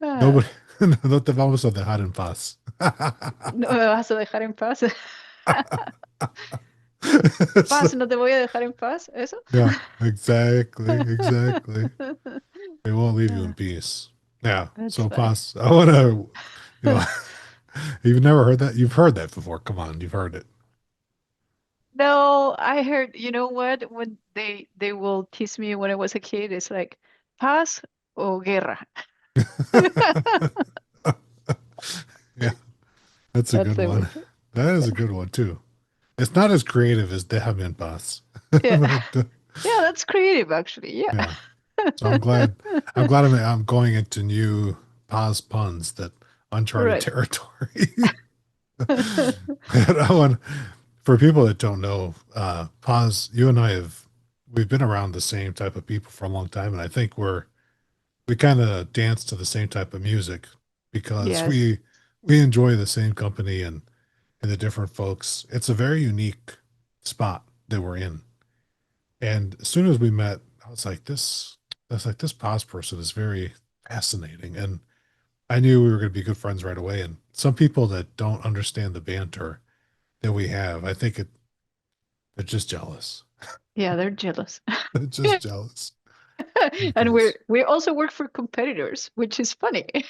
Ah, Nobody, no te vamos a dejar en paz. no me vas a dejar en paz. So, Paz, no te voy a dejar en paz. ¿Eso? yeah, exactly, exactly. They won't leave you in Ah, peace. Yeah. that's So funny. pause. I want to, you know, you've never heard that? You've heard that before. Come on, you've heard it. No, I heard, you know what? When they will tease me when I was a kid, it's like paz o guerra. Yeah, that's a That's good the one. word. That is a good one too. It's not as creative as Deja en paz. Yeah. But, Yeah, that's creative actually. Yeah. yeah. So I'm glad I'm going into new pause puns that uncharted Right. territory. And I want for people that don't know, pause. You and I we've been around the same type of people for a long time, and I think we kind of dance to the same type of music because Yes. we enjoy the same company and the different folks. It's a very unique spot that we're in. And as soon as we met, I was like, this pause person is very fascinating. And I knew we were going to be good friends right away. And some people that don't understand the banter that we have, I think they're just jealous. Yeah, they're jealous. They're just jealous And because we also work for competitors, which is funny. You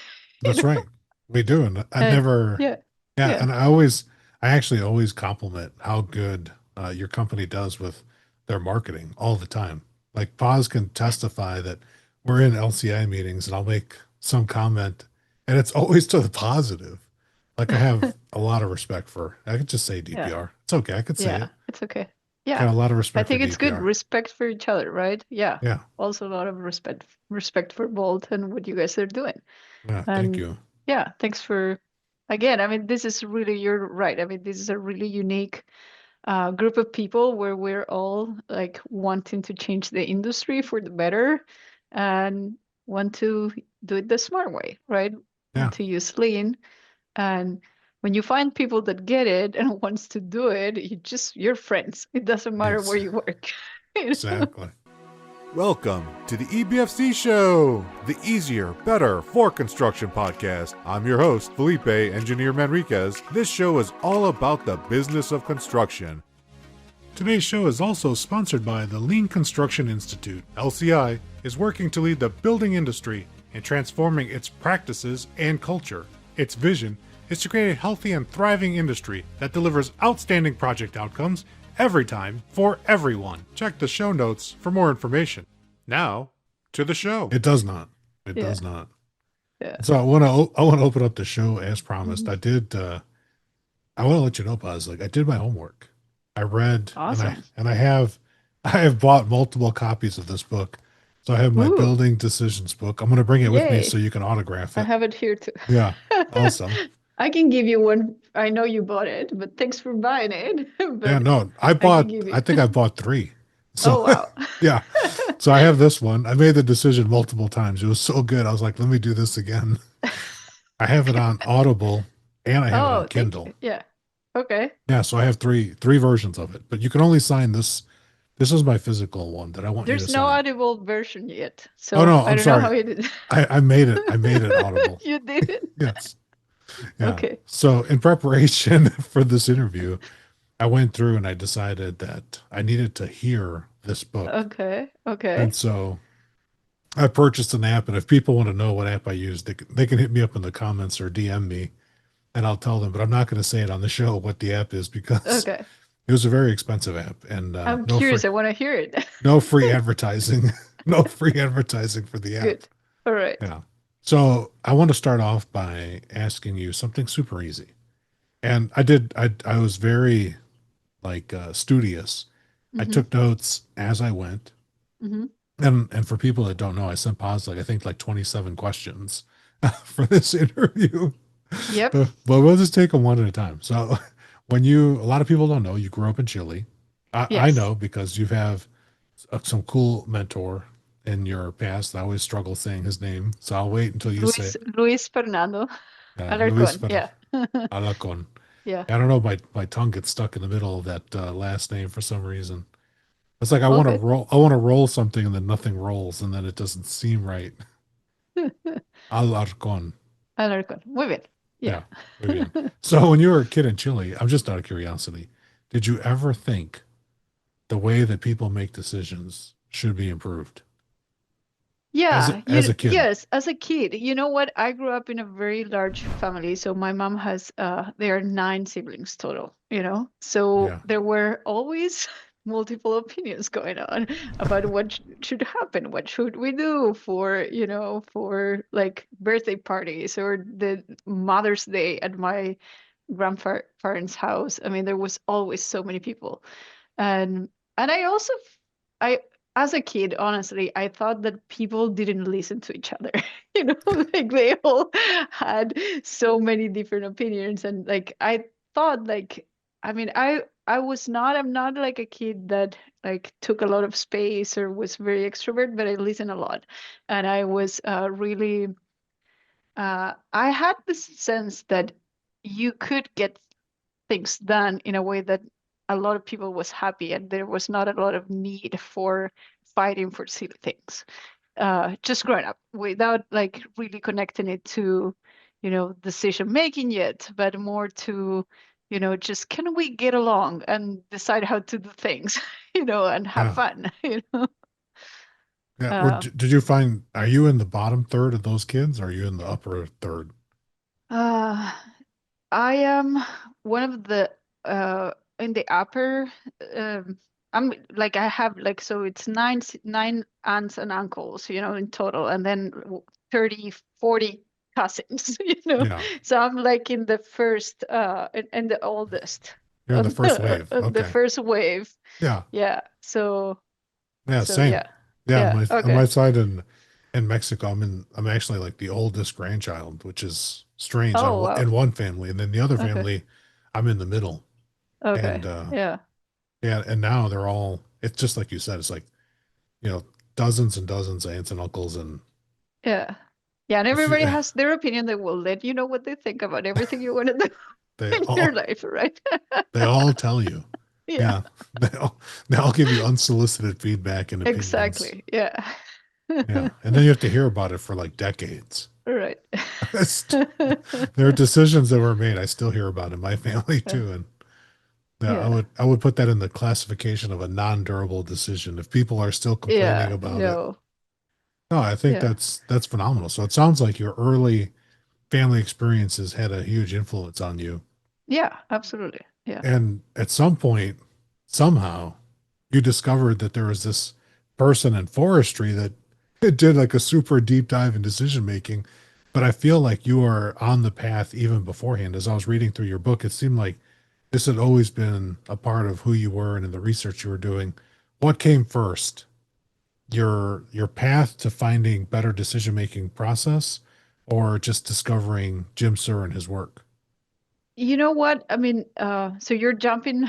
that's know? right. We do. And I And never, yeah, yeah. yeah. And I actually always compliment how good your company does with their marketing all the time. Like Paz can testify that we're in LCI meetings and I'll make some comment and it's always to the positive. Like I have a lot of respect for, I could just say Yeah. DPR. It's okay. I could say Yeah, it. it's okay. Yeah. Got a lot of I respect for think it's good DPR. respect for each other, right? Yeah. Yeah. Also a lot of respect for Bolt and what you guys are doing. Yeah. Thank And you. yeah, thanks for again, I mean, this is really, you're right. I mean, this is a really unique group of people where we're all like wanting to change the industry for the better and want to do it the smart way, right? Yeah. Want to use lean. And when you find people that get it and wants to do it, you're friends. It doesn't matter where Ex- you work. You know? Exactly. Welcome to the EBFC Show, the easier, better for construction podcast. I'm your host, Felipe Engineer-Manriquez. This show is all about the business of construction. Today's show is also sponsored by the Lean Construction Institute. LCI is working to lead the building industry in transforming its practices and culture. Its vision is to create a healthy and thriving industry that delivers outstanding project outcomes every time for everyone. Check the show notes for more information. Now, to the show. It does not. It Yeah, does not. yeah. So I want to open up the show as promised. Mhm. I want to let you know, Buzz, like I did my homework. I read Awesome. and I have bought multiple copies of this book. So I have my Ooh, building decisions book. I'm going to bring it with me so yay. you can autograph I it. have it here too. Yeah. Awesome. I can give you one. I know you bought it, but thanks for buying it. Yeah, But no, I can give you. I think I bought three. So Oh, wow. yeah. So I have this one. I made the decision multiple times. It was so good. I was like, let me do this again. I have it on Audible and I have it on Oh, thank Kindle. you. Yeah. Okay. Yeah, so I have three versions of it, but you can only sign this. This is my physical one that I want you to There's no sign. audible version yet, Oh so no, I I'm don't know sorry. how you did. I made it. I made it audible. You did it. Yes. Yeah. Okay. So in preparation for this interview, I went through and I decided that I needed to hear this book. Okay. And Okay. so I purchased an app, and if people want to know what app I use, they can hit me up in the comments or DM me, and I'll tell them. But I'm not going to say it on the show what the app is because Okay. it was a very expensive app, and I'm curious. I want to hear it. no free advertising, no free advertising for the app. Good. All right. Yeah. So I want to start off by asking you something super easy. And I was very like studious. I Mm-hmm. took notes as I went. Mm-hmm. And for people that don't know, I sent Paz like I think like 27 questions for this interview. Yep. But we'll just take them one at a time. So a lot of people don't know, you grew up in Chile. I Yes. know because you have some cool mentor in your past. I always struggle saying his name, so I'll wait until you say Luis Fernando Luis Alarcón. Yeah. Alacon. Yeah. I don't know, my tongue gets stuck in the middle of that last name for some reason. It's like Okay. I want to roll something and then nothing rolls and then it doesn't seem right. Alarcón. Alarcón. Muy bien. Yeah. Yeah, muy bien. So when you were a kid in Chile, I'm just out of curiosity, did you ever think the way that people make decisions should be improved Yeah, as a kid? yes, as a kid, you know what? I grew up in a very large family. So my mom has there are nine siblings total, you know. So Yeah. there were always multiple opinions going on about what should happen, what should we do for, you know, for like birthday parties or the Mother's Day at my grandparents' house. I mean, there was always so many people. And I also I as a kid, honestly, I thought that people didn't listen to each other. You know, like they all had so many different opinions. And like I thought like I mean I'm not like a kid that like took a lot of space or was very extrovert, but I listened a lot. And I was really I had this sense that you could get things done in a way that a lot of people was happy and there was not a lot of need for fighting for silly things. Just growing up without like really connecting it to, you know, decision making yet, but more to, you know, just can we get along and decide how to do things, you know, and have Yeah. fun, you know. Yeah. Uh, Did you find, are you in the bottom third of those kids? Or are you in the upper third? uh, I am one of the uh in the upper I'm like I have like so it's nine aunts and uncles, you know, in total, and then 30, 40 cousins, you know. Yeah. So I'm like in the first and the oldest You're in the first wave. on the Okay. first wave. Yeah. Yeah. So Yeah. so Same. yeah. Yeah. Yeah. On my Okay. side in Mexico, I'm actually like the oldest grandchild, which is strange Oh in wow. one family. And then the other Okay. family, I'm in the middle. Okay. And, Yeah. yeah. And now they're all, it's just like you said, it's like, you know, dozens and dozens of aunts and uncles. And Yeah. Yeah, and if everybody you, has their opinion. They will let you know what they think about everything you want to do they in your all, life, right? they all tell you. Yeah, Yeah. They all give you unsolicited feedback and opinions. exactly. Yeah. Yeah. And then you have to hear about it for like decades. Right. There are decisions that were made I still hear about in my family too. And yeah, Yeah. I would put that in the classification of a non-durable decision. If people are still complaining Yeah. about it. No. No, I think Yeah. that's phenomenal. So it sounds like your early family experiences had a huge influence on you. Yeah, absolutely. Yeah. And at some point, somehow, you discovered that there was this person in forestry that did like a super deep dive in decision making. But I feel like you are on the path even beforehand. As I was reading through your book, it seemed like this had always been a part of who you were and in the research you were doing. What came first? Your path to finding better decision making process, or just discovering Jim Sir and his work? You know what? I mean, so you're jumping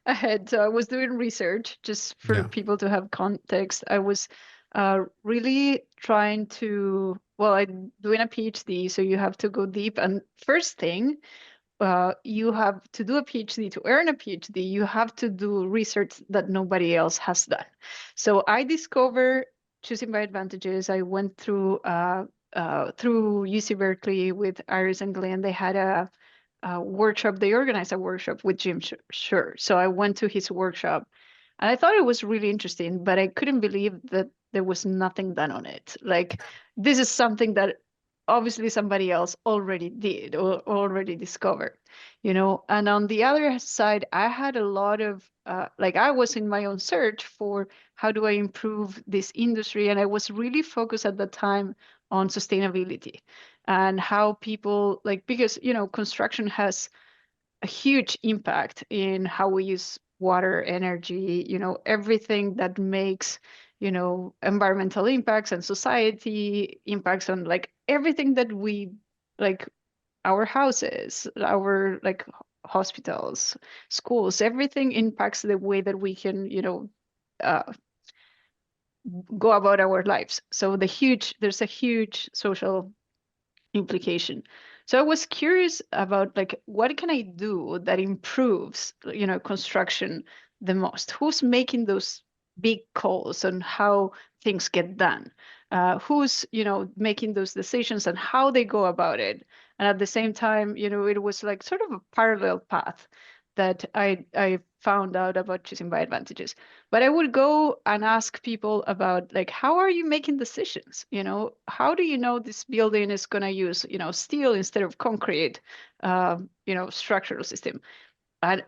ahead. So I was doing research just for Yeah. people to have context. I was really trying to, well, I'm doing a PhD, so you have to go deep. And first thing, you have to do a PhD. To earn a PhD, you have to do research that nobody else has done. So I discovered choosing by advantages. I went through UC Berkeley with Iris and Glenn. They had a workshop. They organized a workshop with Jim Sure. So I went to his workshop, and I thought it was really interesting, but I couldn't believe that there was nothing done on it. Like this is something that obviously somebody else already did or already discovered, you know. And on the other side, I had a lot of like I was in my own search for how do I improve this industry, and I was really focused at the time on sustainability and how people like because you know construction has a huge impact in how we use water, energy, you know, everything that makes, you know, environmental impacts and society impacts on like everything that we like our houses, our like hospitals, schools, everything impacts the way that we can, you know, uh, go about our lives. So there's a huge social implication. So I was curious about like what can I do that improves, you know, construction the most? Who's making those big calls on how things get done, who's making those decisions and how they go about it. And at the same time, it was like sort of a parallel path that I found out about choosing by advantages. But I would go and ask people about, like, how are you making decisions? How do you know this building is going to use steel instead of concrete, structural system? And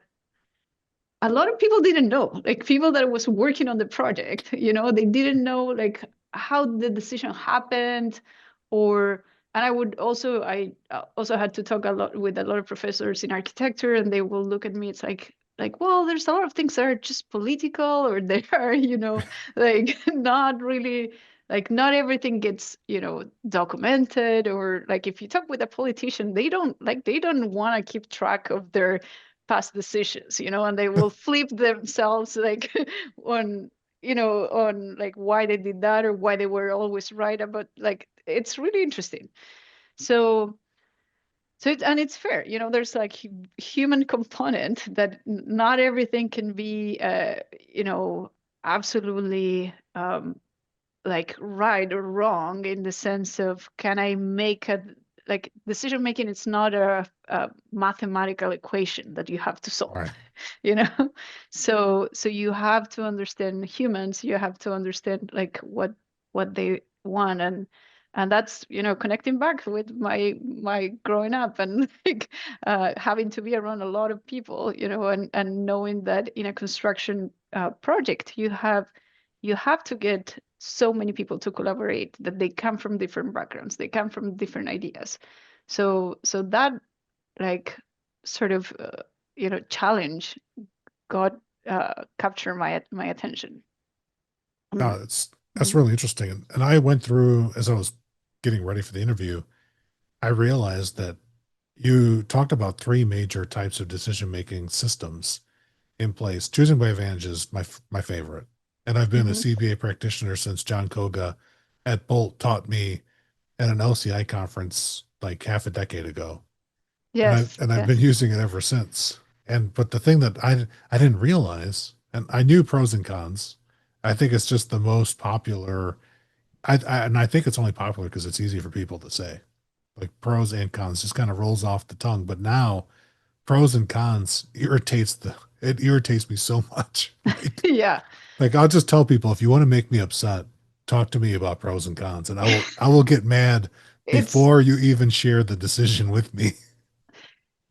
a lot of people didn't know, like people that was working on the project, they didn't know like how the decision happened. Or and I also had to talk a lot with a lot of professors in architecture, and they will look at me, it's like, well, there's a lot of things that are just political, or they are like not really, like not everything gets documented. Or like if you talk with a politician, they don't want to keep track of their past decisions, and they will flip themselves like on like why they did that or why they were always right about, like, it's really interesting. So and it's fair, there's like human component that not everything can be absolutely like right or wrong, in the sense of, can I make a, like, decision making, it's not a mathematical equation that you have to solve. Right. you know so you have to understand humans, you have to understand like what they want. And that's connecting back with my growing up, and like having to be around a lot of people, and knowing that in a construction project you have to get so many people to collaborate, that they come from different backgrounds, they come from different ideas. So that, like, sort of challenge got capture my attention. No, Mm. that's Mhm. really interesting. And I went through, as I was getting ready for the interview, I realized that you talked about three major types of decision making systems in place. Choosing by advantage is my favorite, and I've been a Mhm. CBA practitioner since John Koga at Bolt taught me at an LCI conference like half a decade ago, and Yes, I've been yes. using it ever since. And but the thing that I didn't realize, and I knew pros and cons. I think it's just the most popular. And I think it's only popular because it's easy for people to say. Like pros and cons just kind of rolls off the tongue. But now pros and cons it irritates me so much. Yeah, Like I'll just tell people, if you want to make me upset, talk to me about pros and cons, and I will get mad it's before you even share the decision with me.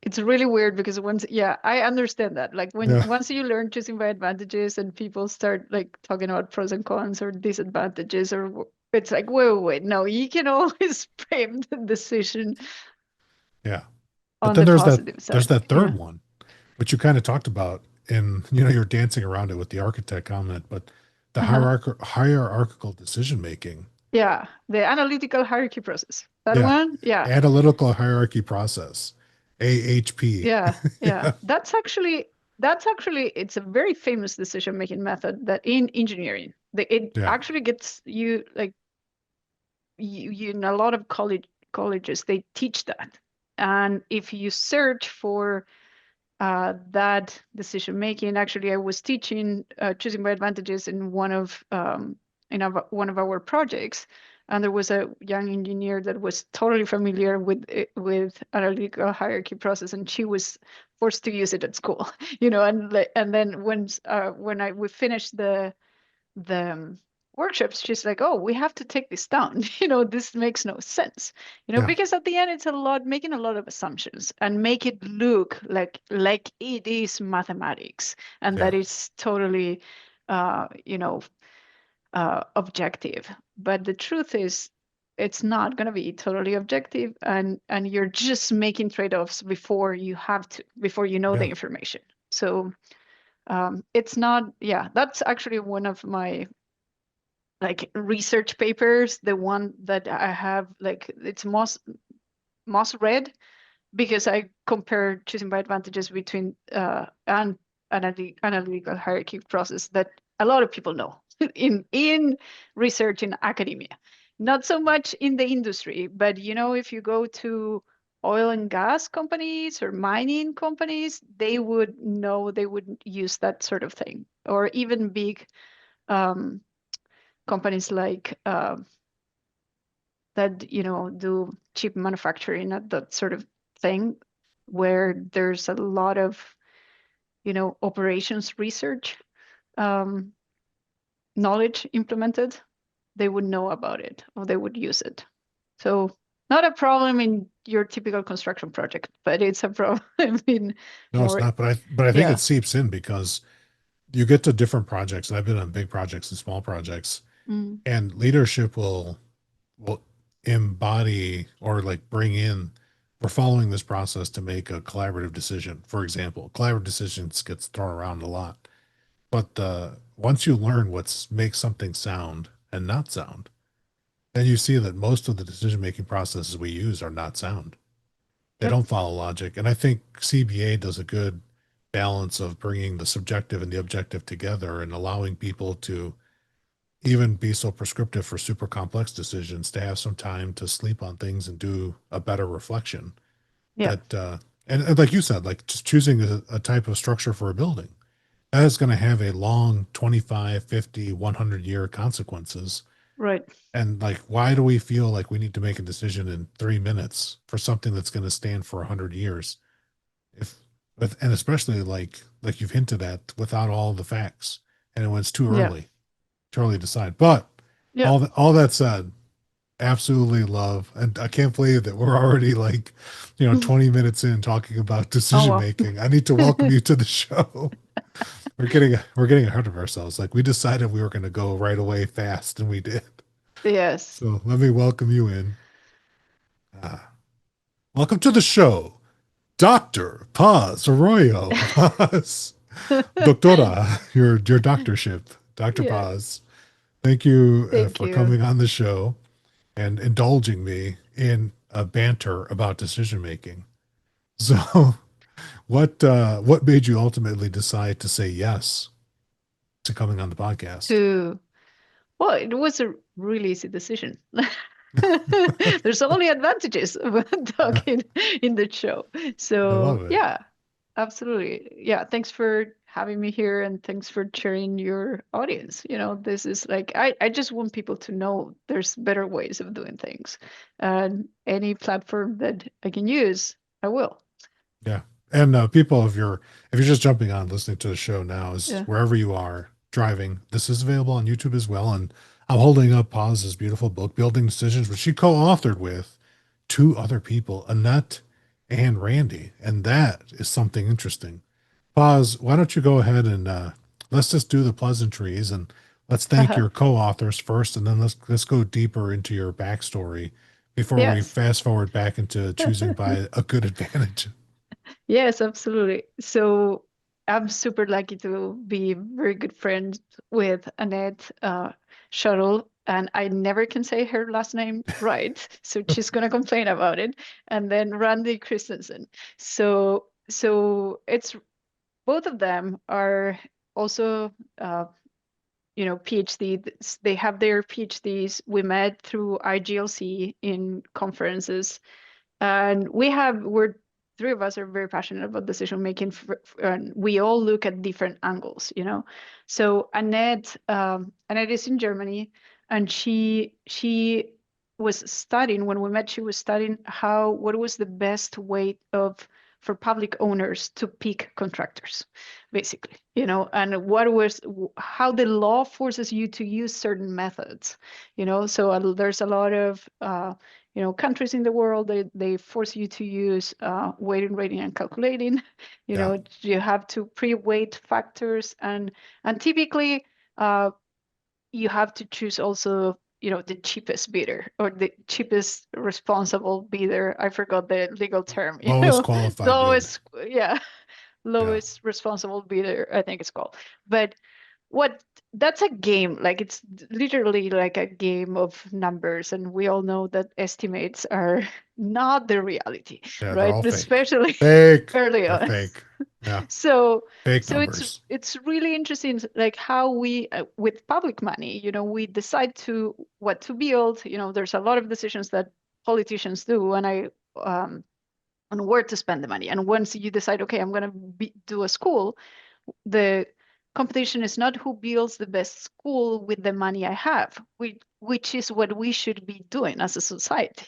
it's really weird, because yeah, I understand that. Like when Yeah. once you learn choosing by advantages and people start like talking about pros and cons or disadvantages, or it's like, wait, no, you can always frame the decision Yeah. But on then the positive there's side. that third Yeah. one, which you kind of talked about, and you're dancing around it with the architect comment, but the Uh-huh. hierarchical decision making. Yeah, the analytical hierarchy process. That Yeah. one, yeah. Analytical hierarchy process. AHP. Yeah, yeah. Yeah. That's actually it's a very famous decision making method that in engineering. It Yeah. actually gets you like you in a lot of colleges they teach that. And if you search for that decision making, actually I was teaching choosing by advantages in one of our projects, and there was a young engineer that was totally familiar with analytical hierarchy process, and she was forced to use it at school. And then when we finished the workshops, she's like, oh, we have to take this down. This makes no sense. Yeah. Because at the end it's a lot making a lot of assumptions and make it look like it is mathematics, and Yeah. that is totally objective. But the truth is, it's not going to be totally objective, and you're just making trade-offs before you know the Yeah. information. So it's not, yeah, that's actually one of my like research papers, the one that I have, like, it's most read, because I compare choosing by advantages between and analytical hierarchy process that a lot of people know in research in academia, not so much in the industry. But if you go to oil and gas companies or mining companies, they would know, they would use that sort of thing. Or even big um, companies like that, do chip manufacturing, that sort of thing, where there's a lot of, operations research um, knowledge implemented, they would know about it or they would use it. So not a problem in your typical construction project, but it's a problem in No, it's more, not, but I think yeah. it seeps in because you get to different projects, and I've been on big projects and small projects, Mm, and leadership will embody or like bring in, we're following this process to make a collaborative decision. For example, collaborative decisions gets thrown around a lot, but once you learn what's makes something sound and not sound, then you see that most of the decision making processes we use are not sound. They yep. don't follow logic. And I think CBA does a good balance of bringing the subjective and the objective together and allowing people to even be so prescriptive for super complex decisions to have some time to sleep on things and do a better reflection. Yeah. That and like you said, like just choosing a type of structure for a building, that is going to have a long 25, 50, 100-year consequences. Right. And like, why do we feel like we need to make a decision in 3 minutes for something that's going to stand for 100 years? If and especially like you've hinted at, without all the facts, and when it's Yeah. too early to decide. But Yeah. all that said, absolutely love, and I can't believe that we're already like, 20 minutes in talking about Oh, decision well. making. I need to welcome you to the show. We're getting ahead of ourselves. Like we decided we were going to go right away fast, and we did. Yes. So let me welcome you in. Uh, Welcome to the show, Dr. Paz Arroyo. Paz, Doctora, your doctorship, Dr. Yeah. Paz. Thank you Thank for you. coming on the show and indulging me in a banter about decision making. So, what made you ultimately decide to say yes to coming on the podcast? To Well, it was a really easy decision. There's only advantages about I talking in the show. love So, it. yeah, absolutely. Yeah, thanks for having me here and thanks for sharing your audience. This is like, I just want people to know there's better ways of doing things. And any platform that I can use, I will. Yeah. And people, if you're just jumping on listening to the show now, is Yeah. wherever you are driving, this is available on YouTube as well. And I'm holding up Paz's beautiful book, Building Decisions, which she co-authored with two other people, Annette and Randy. And that is something interesting. Paz, why don't you go ahead and let's just do the pleasantries and let's thank Uh-huh. your co-authors first, and then let's go deeper into your backstory before we Yes. fast forward back into choosing by a good advantage. Yes, absolutely. So I'm super lucky to be very good friends with Annette Shuttle, and I never can say her last name right, so she's gonna complain about it. And then Randy Christensen. So it's both of them are also PhD. They have their PhDs. We met through IGLC in conferences and we're three of us are very passionate about decision making, and we all look at different angles. So Annette is in Germany, and she was studying when we met. She was studying what was the best way for public owners to pick contractors, basically, and how the law forces you to use certain methods. So there's a lot of countries in the world, they force you to use weighting, rating, and calculating. Yeah. You have to pre-weight factors, and typically you have to choose also the cheapest bidder or the cheapest responsible bidder. I forgot the legal term. Lowest qualified bid. Lowest, yeah, Yeah. lowest responsible bidder, I think it's called. But what that's a game, like it's literally like a game of numbers, and we all know that estimates are not the reality, Yeah, they're right? all fake. Especially Fake. early They're on. fake. Yeah. so Fake so it's numbers. it's really interesting, like how we with public money, we decide to what to build. There's a lot of decisions that politicians do, and I on where to spend the money. And once you decide, okay, I'm going to do a school, the competition is not who builds the best school with the money I have, which is what we should be doing as a society.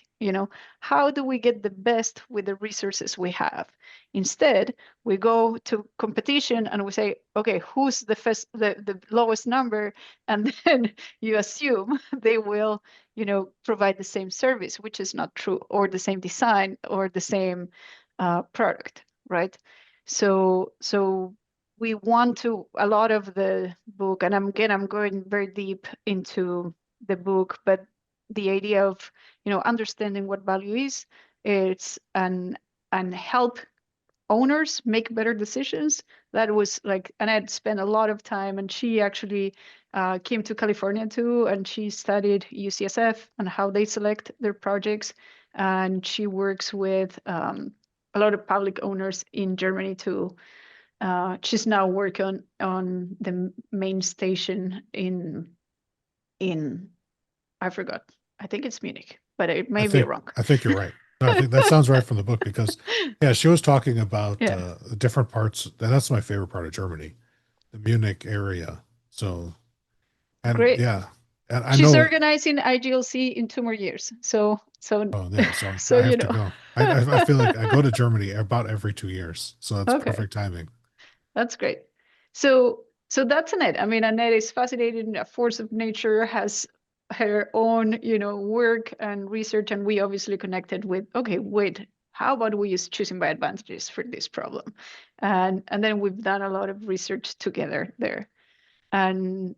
How do we get the best with the resources we have? Instead, we go to competition and we say, okay, who's the lowest number? And then you assume they will, provide the same service, which is not true, or the same design or the same product, right? So we want to, a lot of the book, and I'm going very deep into the book, but the idea of understanding what value is, it's and help owners make better decisions. That was like, and I'd spent a lot of time, and she actually came to California too, and she studied UCSF and how they select their projects, and she works with a lot of public owners in Germany too. She's now working on the main station in I forgot. I think it's Munich, but it I may be think wrong. I think you're right. No, I think that sounds right from the book because, yeah, she was talking about Yeah, different parts, and that's my favorite part of Germany, the Munich area. So, and great. yeah, and I She's know. organizing IGLC in 2 more years. So Oh yeah, so so I have to go. I feel like I go to Germany about every 2 years, so that's Okay, perfect timing. that's great. So that's Annette. I mean, Annette is fascinated. A force of nature, has her own, work and research, and we obviously connected with, okay, wait, how about we use choosing by advantages for this problem? And then we've done a lot of research together there. And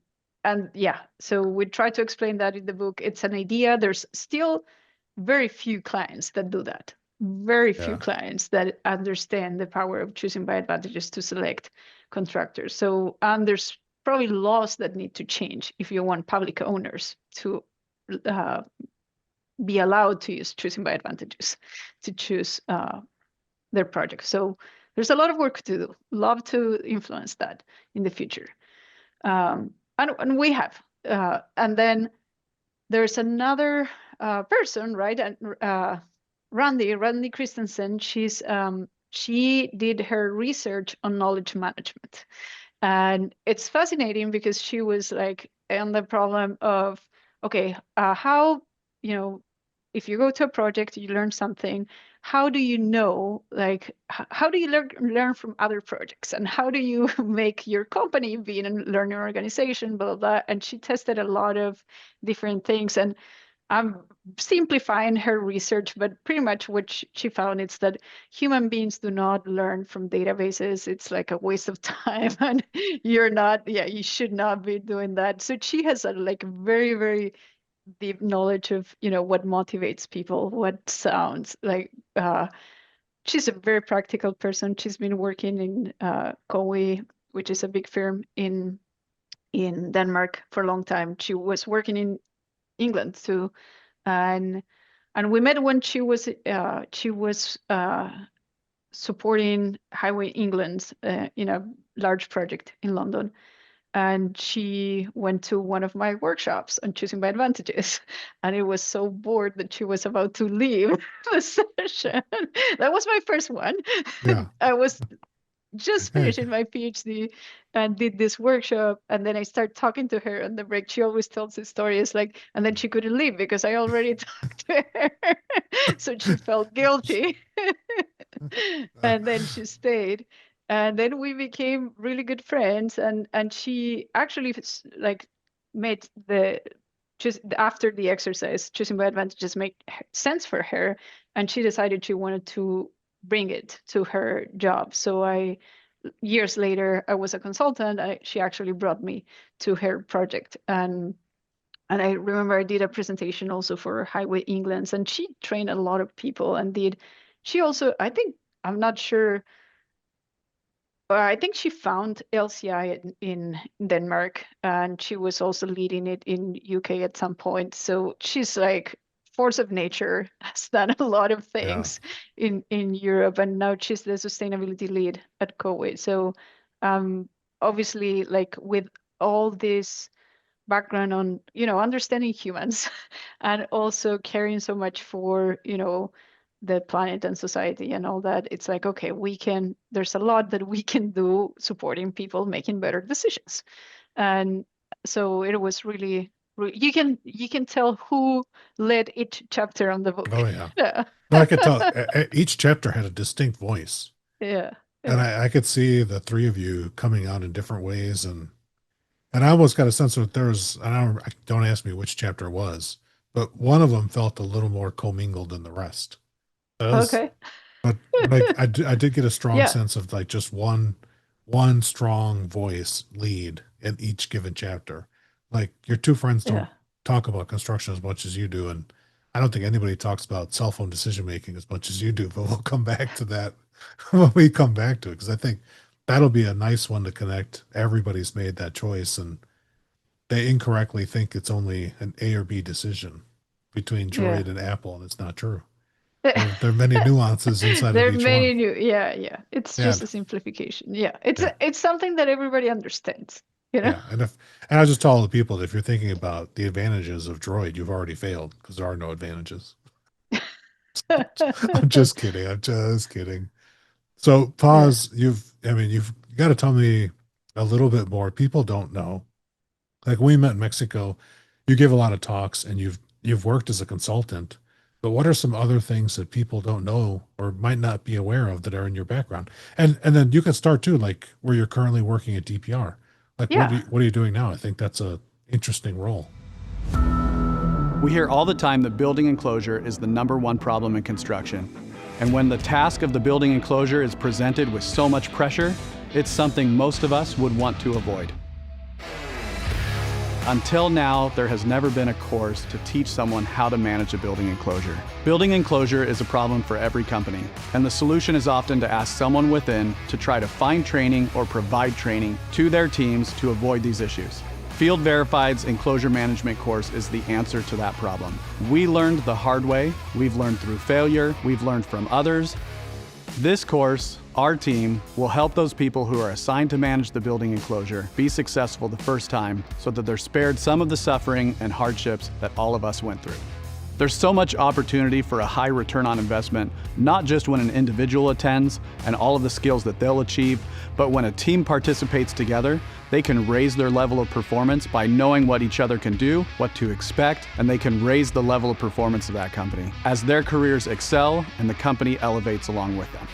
yeah, so we try to explain that in the book. It's an idea. There's still very few clients that do that. Very few Yeah, clients that understand the power of choosing by advantages to select contractors. So, and there's probably laws that need to change if you want public owners to uh, be allowed to use choosing by advantages to choose their projects. So there's a lot of work to do. Love to influence that in the future. And we have. And then there's another person, right? And Randy Christensen. She did her research on knowledge management, and it's fascinating because she was like on the problem of, okay, how, if you go to a project, you learn something. How do you know, like, how do you learn from other projects, and how do you make your company be in a learning organization, blah, blah, blah. And she tested a lot of different things, and I'm simplifying her research, but pretty much what she found is that human beings do not learn from databases. It's like a waste of time, and you should not be doing that. So she has a like very, very deep knowledge of, what motivates people, what sounds like. She's a very practical person. She's been working in COE, which is a big firm in Denmark for a long time. She was working in England too, and we met when she was supporting Highway England in a large project in London. And she went to one of my workshops on choosing by advantages, and it was so bored that she was about to leave the session. That was my first one. yeah. I was just Hey, finishing my PhD and did this workshop. And then I start talking to her on the break. She always tells this story. It's like, and then she couldn't leave because I already talked to her. So she felt guilty. And then she stayed. And then we became really good friends. And she actually like made the just after the exercise, choosing by advantages make sense for her. And she decided she wanted to bring it to her job. So years later, I was a consultant. She actually brought me to her project. And I remember I did a presentation also for Highway England, and she trained a lot of people and she also, I think, I'm not sure, I think she found LCI in Denmark, and she was also leading it in UK at some point. So she's like force of nature, has done a lot of yeah, things in Europe, and now she's the sustainability lead at COE. So um, obviously, like with all this background on, understanding humans and also caring so much for, the planet and society and all that, it's like, okay, there's a lot that we can do supporting people making better decisions. And so it was really, you can tell who led each chapter on the book. Oh yeah. Yeah. No, I could tell each chapter had a distinct voice. Yeah. And Yeah. I could see the three of you coming out in different ways. And I almost got a sense that there was, don't ask me which chapter it was, but one of them felt a little more commingled than the rest. That was, Okay. but I did get a strong Yeah. sense of like just one strong voice lead in each given chapter. Like your two friends don't Yeah. talk about construction as much as you do, and I don't think anybody talks about cell phone decision making as much as you do. But we'll come back to that when we come back to it, because I think that'll be a nice one to connect. Everybody's made that choice, and they incorrectly think it's only an A or B decision between Yeah. Droid and Apple, and it's not true. There are many nuances inside of There are each one. many new, yeah, yeah. It's Yeah, just a simplification. Yeah. It's yeah, it's something that everybody understands, you know? yeah. And I just tell all the people that if you're thinking about the advantages of Droid, you've already failed because there are no advantages. I'm just kidding. I'm just kidding. So Yeah. pause. You've got to tell me a little bit more. People don't know. Like we met in Mexico, you give a lot of talks and you've worked as a consultant, but what are some other things that people don't know or might not be aware of that are in your background? And then you can start too, like where you're currently working at DPR. Like Yeah. what are you doing now? I think that's a interesting role. We hear all the time that building enclosure is the #1 problem in construction. And when the task of the building enclosure is presented with so much pressure, it's something most of us would want to avoid. Until now, there has never been a course to teach someone how to manage a building enclosure. Building enclosure is a problem for every company, and the solution is often to ask someone within to try to find training or provide training to their teams to avoid these issues. Field Verified's enclosure management course is the answer to that problem. We learned the hard way, we've learned through failure, we've learned from others. This course, our team, will help those people who are assigned to manage the building enclosure be successful the first time so that they're spared some of the suffering and hardships that all of us went through. There's so much opportunity for a high return on investment, not just when an individual attends and all of the skills that they'll achieve, but when a team participates together, they can raise their level of performance by knowing what each other can do, what to expect, and they can raise the level of performance of that company as their careers excel and the company elevates along with them.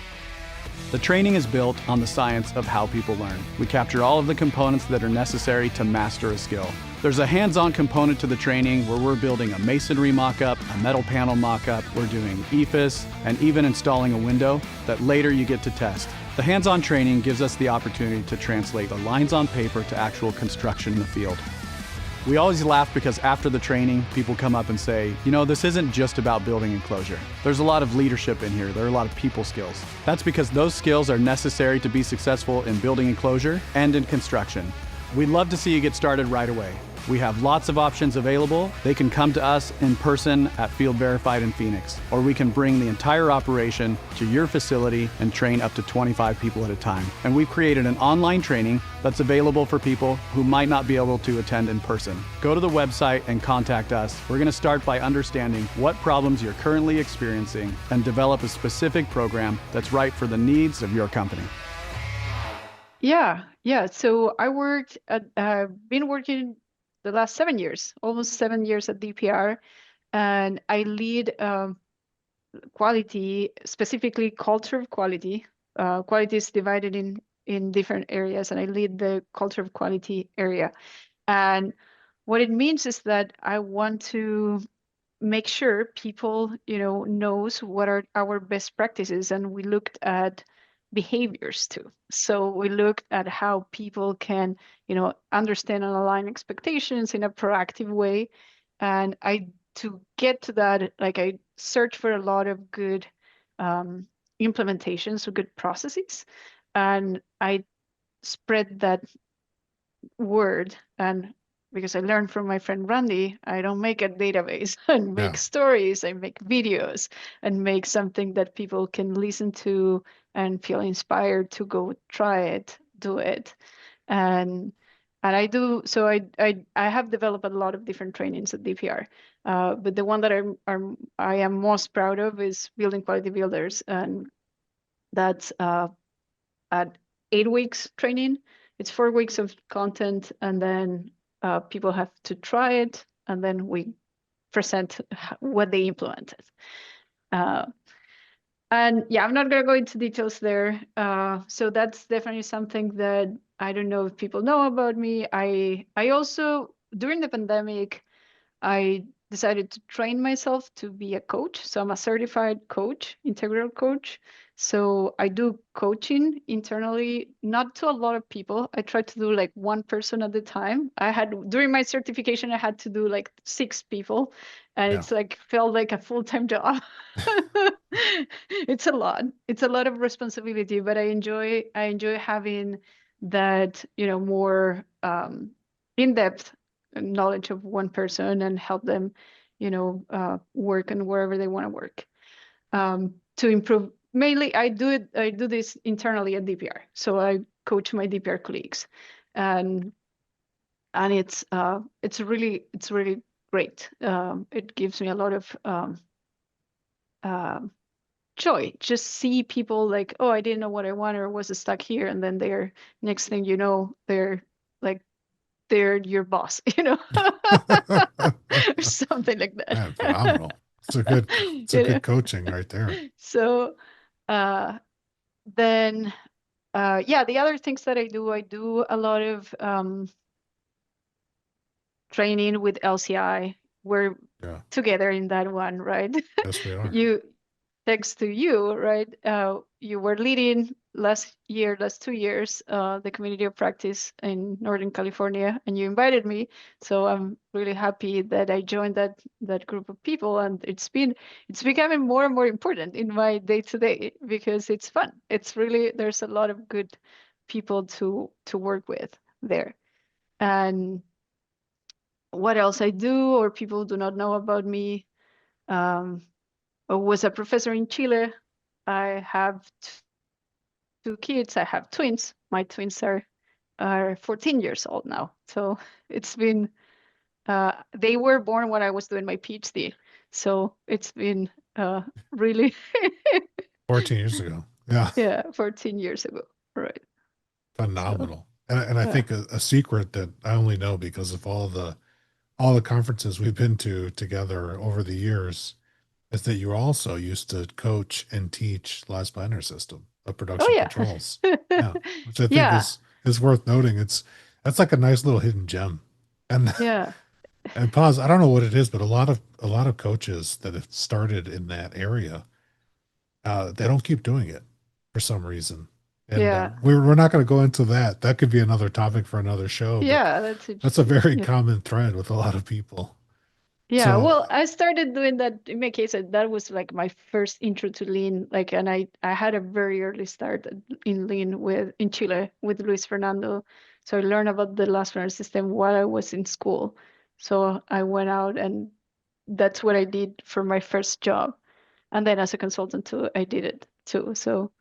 The training is built on the science of how people learn. We capture all of the components that are necessary to master a skill. There's a hands-on component to the training where we're building a masonry mock-up, a metal panel mock-up, we're doing EFIS, and even installing a window that later you get to test. The hands-on training gives us the opportunity to translate the lines on paper to actual construction in the field. We always laugh because after the training, people come up and say, you know, this isn't just about building enclosure. There's a lot of leadership in here. There are a lot of people skills. That's because those skills are necessary to be successful in building enclosure and in construction. We'd love to see you get started right away. We have lots of options available. They can come to us in person at Field Verified in Phoenix, or we can bring the entire operation to your facility and train up to 25 people at a time. And we've created an online training that's available for people who might not be able to attend in person. Go to the website and contact us. We're going to start by understanding what problems you're currently experiencing and develop a specific program that's right for the needs of your company. Yeah. Yeah. So I've been working the last 7 years, almost 7 years at DPR, and I lead quality, specifically culture of quality. Quality is divided in different areas, and I lead the culture of quality area. And what it means is that I want to make sure people, knows what are our best practices, and we looked at behaviors too. So we looked at how people can, understand and align expectations in a proactive way. And to get to that, like I search for a lot of good implementations, so good processes, and I spread that word. And because I learned from my friend Randy, I don't make a database and make Yeah. stories, I make videos and make something that people can listen to and feel inspired to go try it, do it. And And I do so. I have developed a lot of different trainings at DPR, but the one that I am most proud of is building quality builders, and that's at 8 weeks training. It's 4 weeks of content, and then people have to try it, and then we present what they implemented. Uh, and yeah, I'm not going to go into details there. So that's definitely something that I don't know if people know about me. I also, during the pandemic, I decided to train myself to be a coach. So I'm a certified coach, integral coach. So I do coaching internally, not to a lot of people. I try to do like one person at a time. I had during my certification, I had to do like 6 people, and Yeah. it's like felt like a full-time job. It's a lot. It's a lot of responsibility, but I enjoy having that, more in-depth knowledge of one person and help them, work on wherever they want to work, to improve. Mainly, I do this internally at DPR. So I coach my DPR colleagues, and it's really great. It gives me a lot of um, joy. Just see people like, oh, I didn't know what I wanted or was stuck here, and then they're next thing you know, they're like they're your boss, or something like Man, phenomenal. that. It's a You know? good coaching right there. So uh, then, yeah, the other things that I do a lot of training with LCI. We're Yeah. together in that one, right? Yes, we are. You thanks to you, right? You were leading last 2 years, the community of practice in Northern California, and you invited me. So I'm really happy that I joined that group of people, and it's becoming more and more important in my day to day because it's fun. It's really there's a lot of good people to work with there. And what else I do or people do not know about me? Um, I was a professor in Chile. I have 2 kids. I have twins. My twins are 14 years old now. So it's been they were born when I was doing my PhD. So it's been really 14 years ago. Yeah. yeah, 14 years ago. Right. So Phenomenal. And I yeah. think a secret that I only know because of all the conferences we've been to together over the years is that you also used to coach and teach last planner system of Oh production yeah. controls. Yeah, which I think Yeah. is worth noting. That's like a nice little hidden gem. And Yeah. and pause, I don't know what it is, but a lot of coaches that have started in that area, they don't keep doing it for some reason. And Yeah. we're not going to go into that. That could be another topic for another show, but Yeah, that's that's a interesting. very Yeah. common thread with a lot of people. Yeah, So, well, I started doing that in my case. That was like my first intro to Lean. Like, and I had a very early start in Lean in Chile with Luis Fernando. So I learned about the last runner system while I was in school. So I went out and that's what I did for my first job. And then as a consultant too, I did it too. So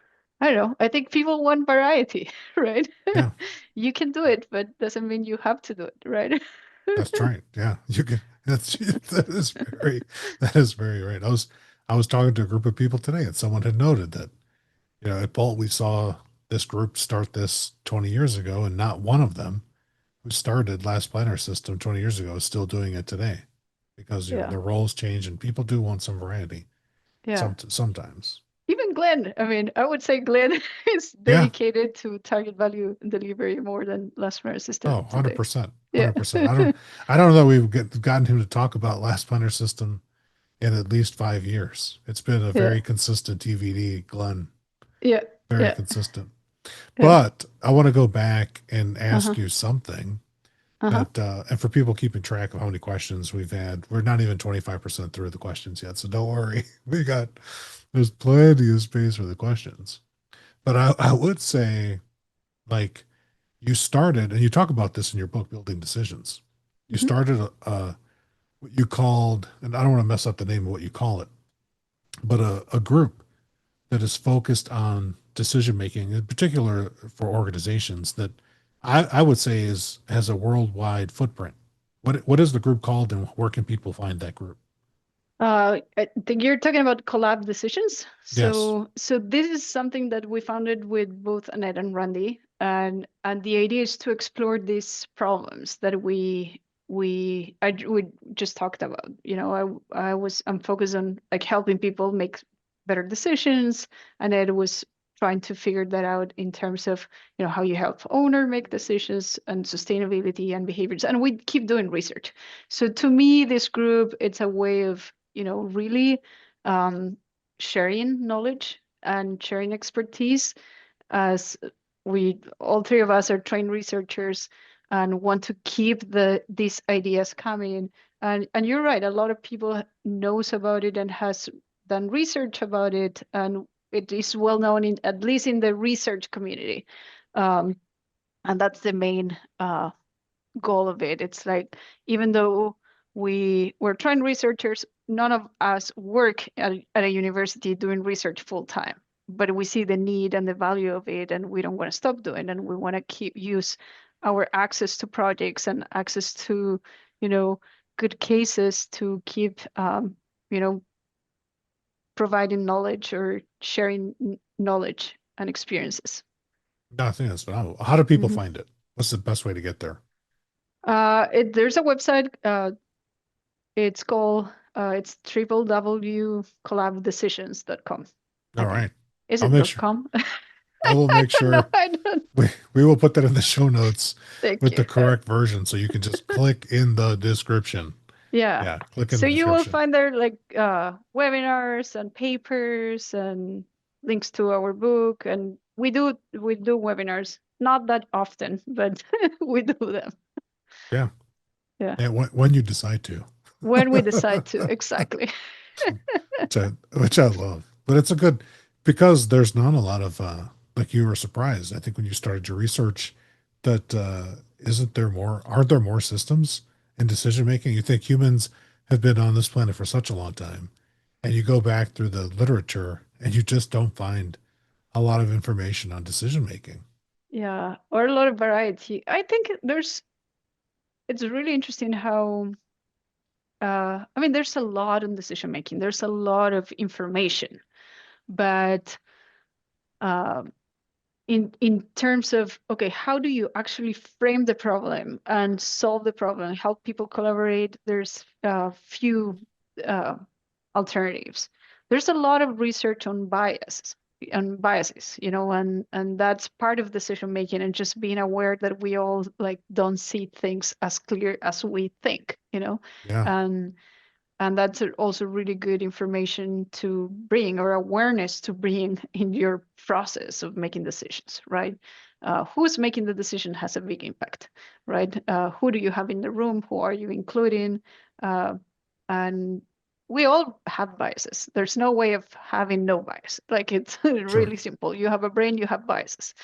I don't know. I think people want variety, right? yeah, You can do it, but doesn't mean you have to do it, right? that's right. Yeah, you can. That is very right. I was talking to a group of people today, and someone had noted that at Bolt we saw this group start this 20 years ago, and not one of them who started Last Planner System 20 years ago is still doing it today, because Yeah. their roles change and people do want some variety. Yeah. Sometimes. Even Glenn, I mean, I would say Glenn is Yeah. dedicated to target value delivery more than last minute Oh, system today. 100%. Yeah. 100%. I don't know that gotten him to talk about Last Planner System in at least 5 years. It's been a Yeah. very consistent TVD, Glenn. Yeah. Very Yeah. consistent. Yeah. But I want to go back and Uh-huh. ask you something Uh-huh. that, and for people keeping track of how many questions we've had, we're not even 25% through the questions yet. So don't worry. There's plenty of space for the questions. But I would say, like, you started, and you talk about this in your book, Building Decisions. You Hmm. started what you called, and I don't want to mess up the name of what you call it, but a group that is focused on decision making, in particular for organizations that I would say has a worldwide footprint. What is the group called, and where can people find that group? I think you're talking about collab decisions. Yes. So this is something that we founded with both Annette and Randy, and the idea is to explore these problems that we just talked about. You know, I'm focused on like helping people make better decisions, and Ed was trying to figure that out in terms of how you help owner make decisions and sustainability and behaviors, and we keep doing research. So to me, this group, it's a way of really um, sharing knowledge and sharing expertise, as we all three of us are trained researchers and want to keep these ideas coming. And you're right, a lot of people knows about it and has done research about it, and it is well known in at least in the research community. Um, and that's the main goal of it. It's like, even though we're trained researchers, none of us work at a university doing research full time. But we see the need and the value of it, and we don't want to stop doing it. And we want to keep use our access to projects and access to, you know, good cases to keep, providing knowledge or sharing knowledge and experiences. No, I think that's phenomenal. How do people Mhm. find it? What's the best way to get there? There's a website. It's called it's www.collabdecisions.com, I All think. right. Is I'll it make dot sure. .com? I will I make don't know. sure I don't. we will put that in the show notes Thank with you. the correct version, so you can just click in the description. Yeah. Yeah, click in So the you will description. find there like webinars and papers and links to our book, and we do webinars, not that often, but we do them. Yeah. Yeah. And when you decide to. When we decide to, exactly. Which I love. But it's a good, because there's not a lot of like, you were surprised, I think, when you started your research, that isn't there more, aren't there more systems in decision making? You think humans have been on this planet for such a long time, and you go back through the literature and you just don't find a lot of information on decision making. Yeah, or a lot of variety. I think it's really interesting how I mean, there's a lot in decision making. There's a lot of information, but uh, in terms of, okay, how do you actually frame the problem and solve the problem, help people collaborate? There's a few uh, alternatives. There's a lot of research on biases, and that's part of decision making, and just being aware that we all like don't see things as clear as we think. Yeah, And that's also really good information to bring, or awareness to bring in your process of making decisions, right? Who's making the decision has a big impact, right? Who do you have in the room? Who are you including? Uh, and we all have biases. There's no way of having no bias. Like, it's sure. really simple. You have a brain, you have biases.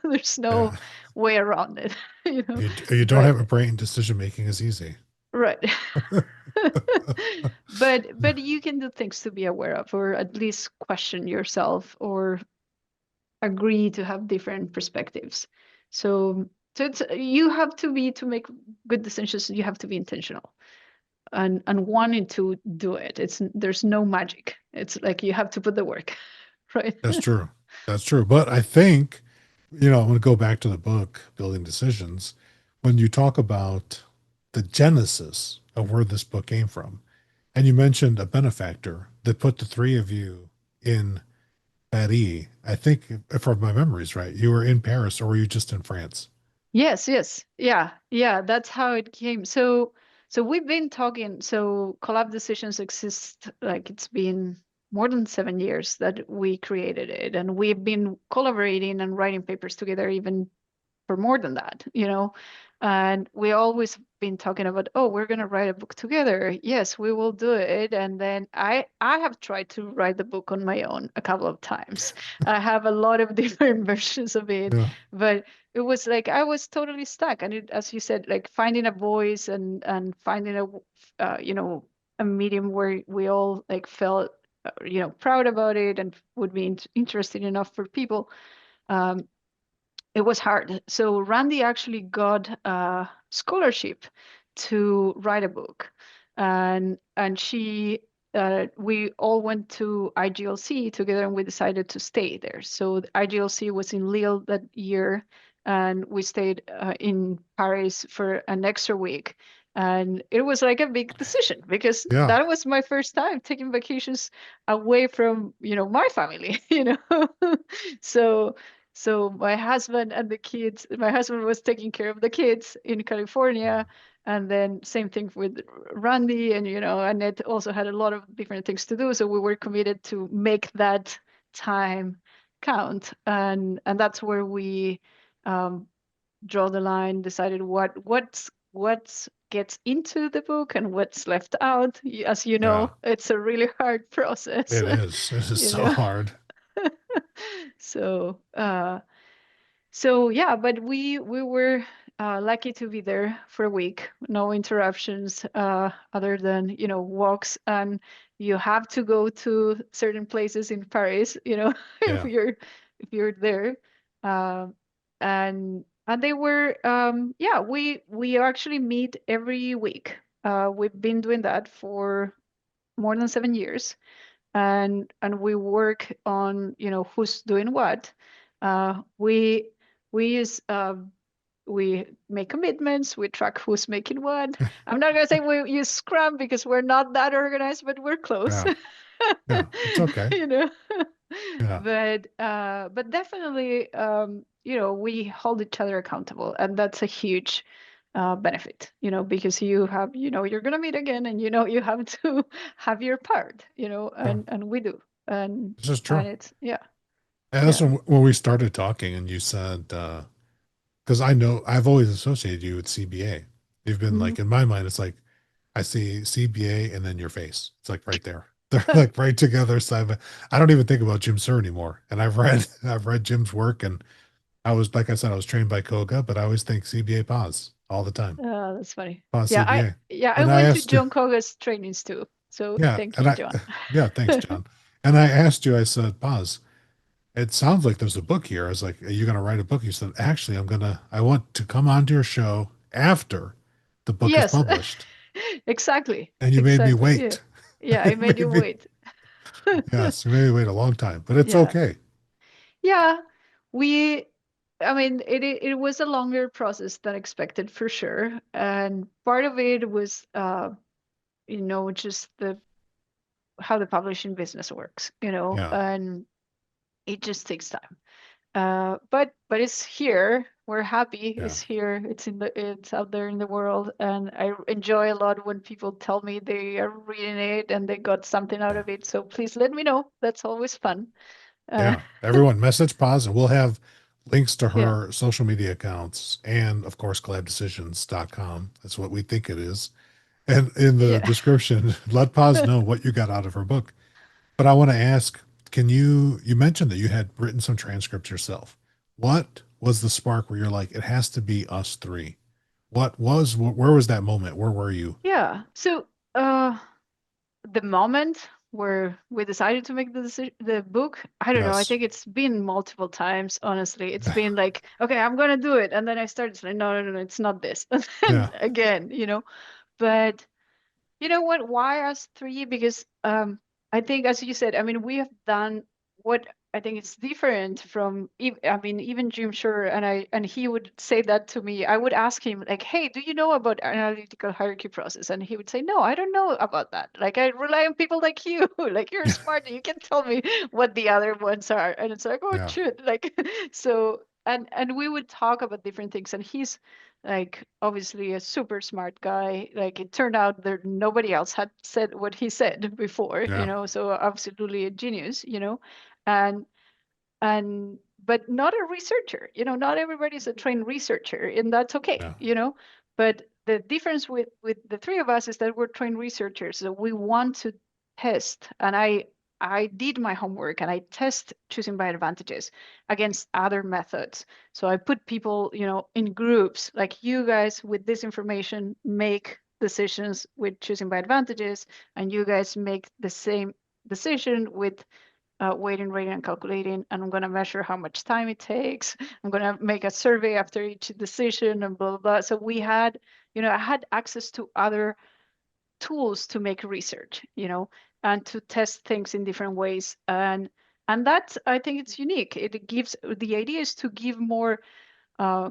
There's no Yeah. way around it. You don't But have a brain, decision making is easy. right. But you can do things to be aware of, or at least question yourself, or agree to have different perspectives. So it's, you have to make good decisions. You have to be intentional and wanting to do it. There's no magic. It's like you have to put the work, right? That's true. That's true. But I think, I'm going to go back to the book, Building Decisions. When you talk about the genesis of where this book came from, and you mentioned a benefactor that put the three of you in Paris. I think, if my memory's right, you were in Paris, or were you just in France? Yes, yes. Yeah, yeah, that's how it came. So we've been talking, so collab decisions exist, like it's been more than 7 years that we created it, and we've been collaborating and writing papers together even for more than that. And we always been talking about, oh, we're going to write a book together. Yes, we will do it. And then I have tried to write the book on my own a couple of times. I have a lot of different versions of it, Yeah, but it was like I was totally stuck. And as you said, like finding a voice and finding a medium where we all like felt proud about it and would be interesting enough for people. Um, it was hard. So Randy actually got a scholarship to write a book, and she we all went to IGLC together, and we decided to stay there. So the IGLC was in Lille that year, and we stayed in Paris for an extra week. And it was like a big decision because Yeah. that was my first time taking vacations away from, my family, So my husband and the kids, my husband was taking care of the kids in California. And then same thing with Randy, and Annette also had a lot of different things to do. So we were committed to make that time count. And that's where we um, draw the line, decided what's gets into the book and what's left out. As you Yeah. know, it's a really hard process, It is. It is you so know. hard. So so yeah, but we were lucky to be there for a week, no interruptions other than walks, and you have to go to certain places in Paris, if Yeah. you're there, um, and they were yeah, we actually meet every week. We've been doing that for more than 7 years, and we work on who's doing what. We use we make commitments, we track who's making what. I'm not going to say we use Scrum because we're not that organized, but we're close. Yeah. Yeah. It's okay. you know Yeah. but definitely we hold each other accountable, and that's a huge benefit, because you have, you're going to meet again, and you have to have your part, Yeah. and we do. and This is true. and it's yeah. And that's Yeah. when we started talking, and you said, because I know I've always associated you with CBA. You've been Mhm. like, in my mind, it's like I see CBA and then your face. It's like right there. They're like right together side by. I don't even think about Jim Sir anymore. And I've read Jim's work, and I was, like I said, I was trained by Koga, but I always think CBA Paz all the time. That's funny. Paz Yeah, I CBA. yeah, I And I went to asked you, John Koga's trainings too. So yeah, thank and you, I John. yeah, thanks, John. And I asked you, I said, Paz, it sounds like there's a book here. I was like, are you gonna write a book? You said, actually, I want to come onto your show after the book is Yes, published. exactly. And you made me Exactly. Yeah. wait. Yeah, I You made you made me, wait. yes, you made me wait a long time, but it's Yeah. okay. Yeah. We I mean, it was a longer process than expected for sure. And part of it was just the how the publishing business works, Yeah, and it just takes time. But it's here. We're happy. yeah, It's here. It's out there in the world, and I enjoy a lot when people tell me they are reading it and they got something out yeah, of it. So please let me know. That's always fun. Uh, yeah. Everyone message Paz, and we'll have links to yeah, her social media accounts and, of course, collabdecisions.com. That's what we think it is. And in the yeah, description, let Paz know what you got out of her book. But I want to ask, you mentioned that you had written some transcripts yourself. What was the spark where you're like, it has to be us three? Where was that moment? Where were you? yeah. So the moment where we decided to make the book, I don't know. I Yes. think it's been multiple times. Honestly, it's been like, okay, I'm gonna do it, and then I started saying, no, no, no, no, it's not this, and Yeah. then again, But you know what? Why us three? Because I think, as you said, I mean, we have done what I think it's different from. I mean, even Jim Sure, and he would say that to me. I would ask him like, "Hey, do you know about analytical hierarchy process?" And he would say, "No, I don't know about that. Like, I rely on people like you. Like, you're smart. You can tell me what the other ones are." And it's like, "Oh, Yeah. shit!" Like, so and we would talk about different things, and he's like obviously a super smart guy. Like it turned out that nobody else had said what he said before, Yeah. so absolutely a genius, and but not a researcher. Not everybody's a trained researcher, and that's Yeah. okay. But the difference with the three of us is that we're trained researchers, so we want to test. And I did my homework, and I test choosing by advantages against other methods. So I put people, in groups like you guys with this information make decisions with choosing by advantages, and you guys make the same decision with weighting, rating, and calculating, and I'm going to measure how much time it takes. I'm going to make a survey after each decision and blah, blah, blah. So we had, I had access to other tools to make research, and to test things in different ways. And that, I think it's unique. It gives, the idea is to give more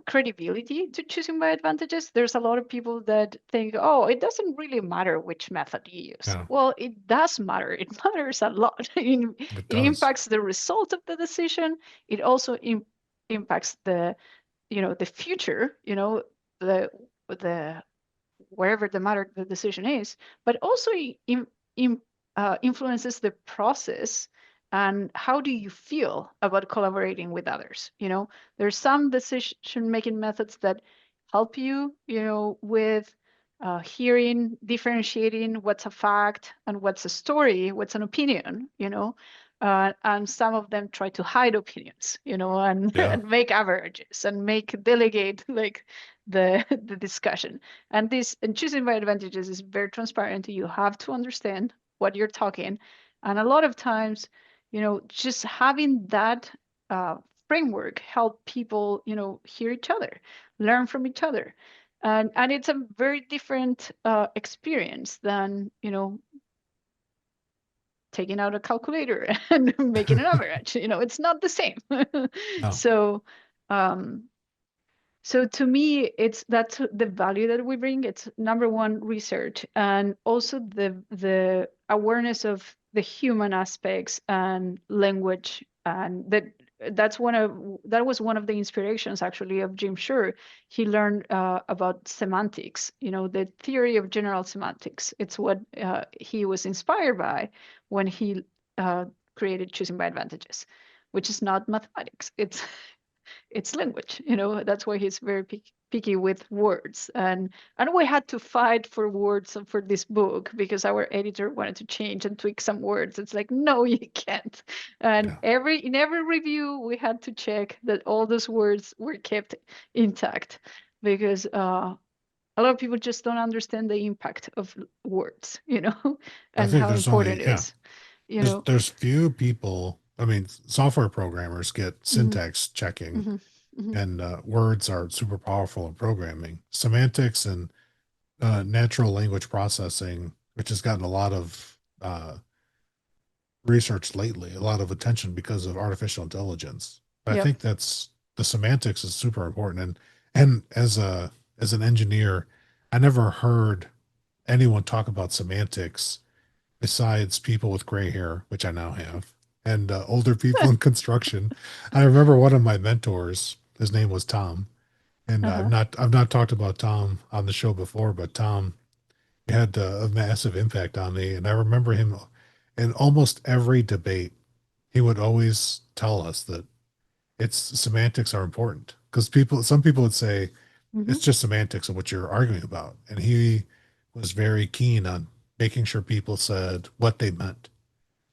credibility to choosing by advantages. There's a lot of people that think, oh, it doesn't really matter which method you use. Yeah, Well, it does matter. It matters a lot. It it does. impacts the result of the decision. It also impacts the, the future, the wherever the decision is, but also influences the process and how do you feel about collaborating with others. There's some decision making methods that help you, with hearing, differentiating what's a fact and what's a story, what's an opinion, and some of them try to hide opinions, and, Yeah. and make averages and make delegate like the discussion. And choosing by advantages is very transparent. You have to understand what you're talking. And a lot of times, just having that framework help people, hear each other, learn from each other. And it's a very different experience than, taking out a calculator and making an average. It's not the same. No. So um, so to me, that's the value that we bring. It's number one, research, and also the awareness of the human aspects and language, and that was one of the inspirations actually of Jim Shur. He learned about semantics, the theory of general semantics. It's what he was inspired by when he created choosing by advantages, which is not mathematics. It's language. That's why he's very picky with words. And we had to fight for words for this book because our editor wanted to change and tweak some words. It's like, no, you can't. And Yeah. in every review we had to check that all those words were kept intact, because a lot of people just don't understand the impact of words, I and think how there's important only it yeah. is. you know There's few people. I mean, software programmers get hmm syntax checking, hmm hmm and words are super powerful in programming. Semantics and natural language processing, which has gotten a lot of research lately, a lot of attention because of artificial intelligence. But I yep. think that's the semantics is super important. And as an engineer, I never heard anyone talk about semantics besides people with gray hair, which I now have, and older people in construction. I remember one of my mentors, his name was Tom, and Uh-huh. I've not talked about Tom on the show before, but Tom had a massive impact on me, and I remember him in almost every debate. He would always tell us that it's semantics are important because some people would say hmm it's just semantics of what you're arguing about, and he was very keen on making sure people said what they meant,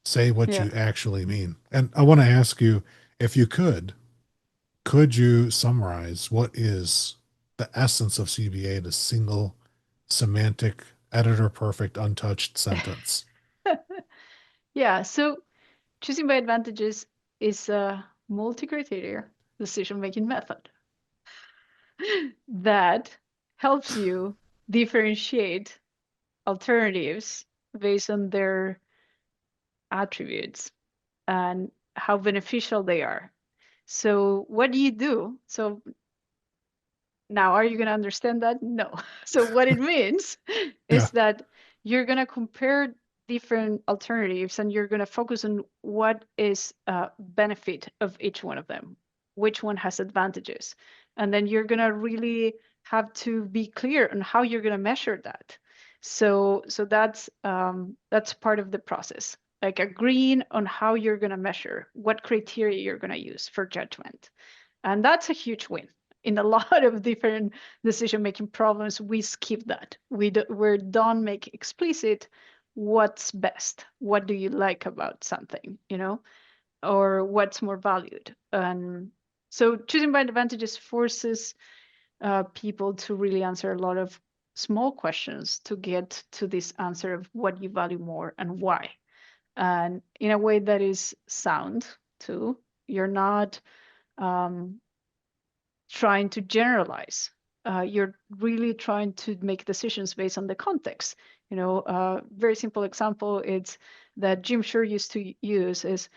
say what Yeah. you actually mean. And I want to ask you, if you could you summarize what is the essence of CBA in a single semantic, editor perfect, untouched sentence? Yeah. So choosing by advantages is a multi-criteria decision-making method that helps you differentiate alternatives based on their attributes and how beneficial they are. So what do you do? So now, are you going to understand that? No. So what it means Yeah. is that you're going to compare different alternatives and you're going to focus on what is benefit of each one of them, which one has advantages. And then you're going to really have to be clear on how you're going to measure that. So that's part of the process, like agreeing on how you're going to measure, what criteria you're going to use for judgment. And that's a huge win. In a lot of different decision-making problems, we skip that. We're don't make explicit what's best. What do you like about something, or what's more valued? And so choosing by advantages forces people to really answer a lot of small questions to get to this answer of what you value more and why. and in a way that is sound too. You're not um, trying to generalize. You're really trying to make decisions based on the context. Very simple example it's that Jim Shure used to use is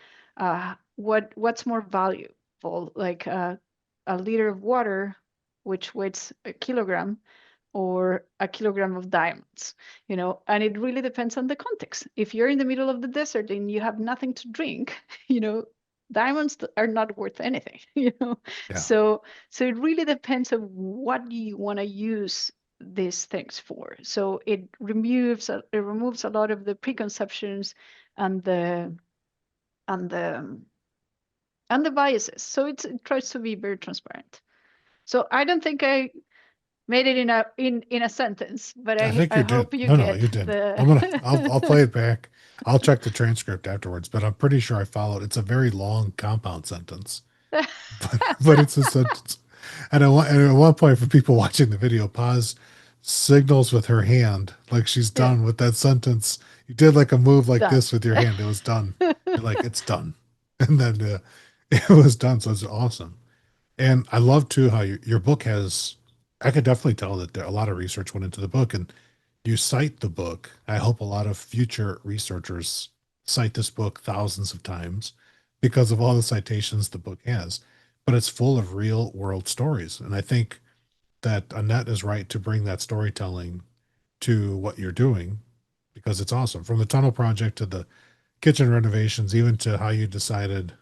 what's more valuable, like a liter of water, which weighs a kilogram, or a kilogram of diamonds, and it really depends on the context. If you're in the middle of the desert and you have nothing to drink, diamonds are not worth anything, Yeah. so it really depends on what you want to use these things for. So it removes a lot of the preconceptions and the and the and the biases. So it tries to be very transparent. So I don't think I made it in a sentence, but I I think I you did. hope you No, get you did. the I'll play it back. I'll check the transcript afterwards, but I'm pretty sure I followed. It's a very long compound sentence, but it's a sentence. And at one point, for people watching the video, Paz signals with her hand like she's yeah, done with that sentence. You did like a move like done. this with your hand. It was done. You're like, it's done. And then it was done. So it's awesome. And I love too how your book has, I could definitely tell that a lot of research went into the book, and you cite the book. I hope a lot of future researchers cite this book thousands of times because of all the citations the book has. But it's full of real world stories. And I think that Annette is right to bring that storytelling to what you're doing because it's awesome. From the tunnel project to the kitchen renovations, even to how you decided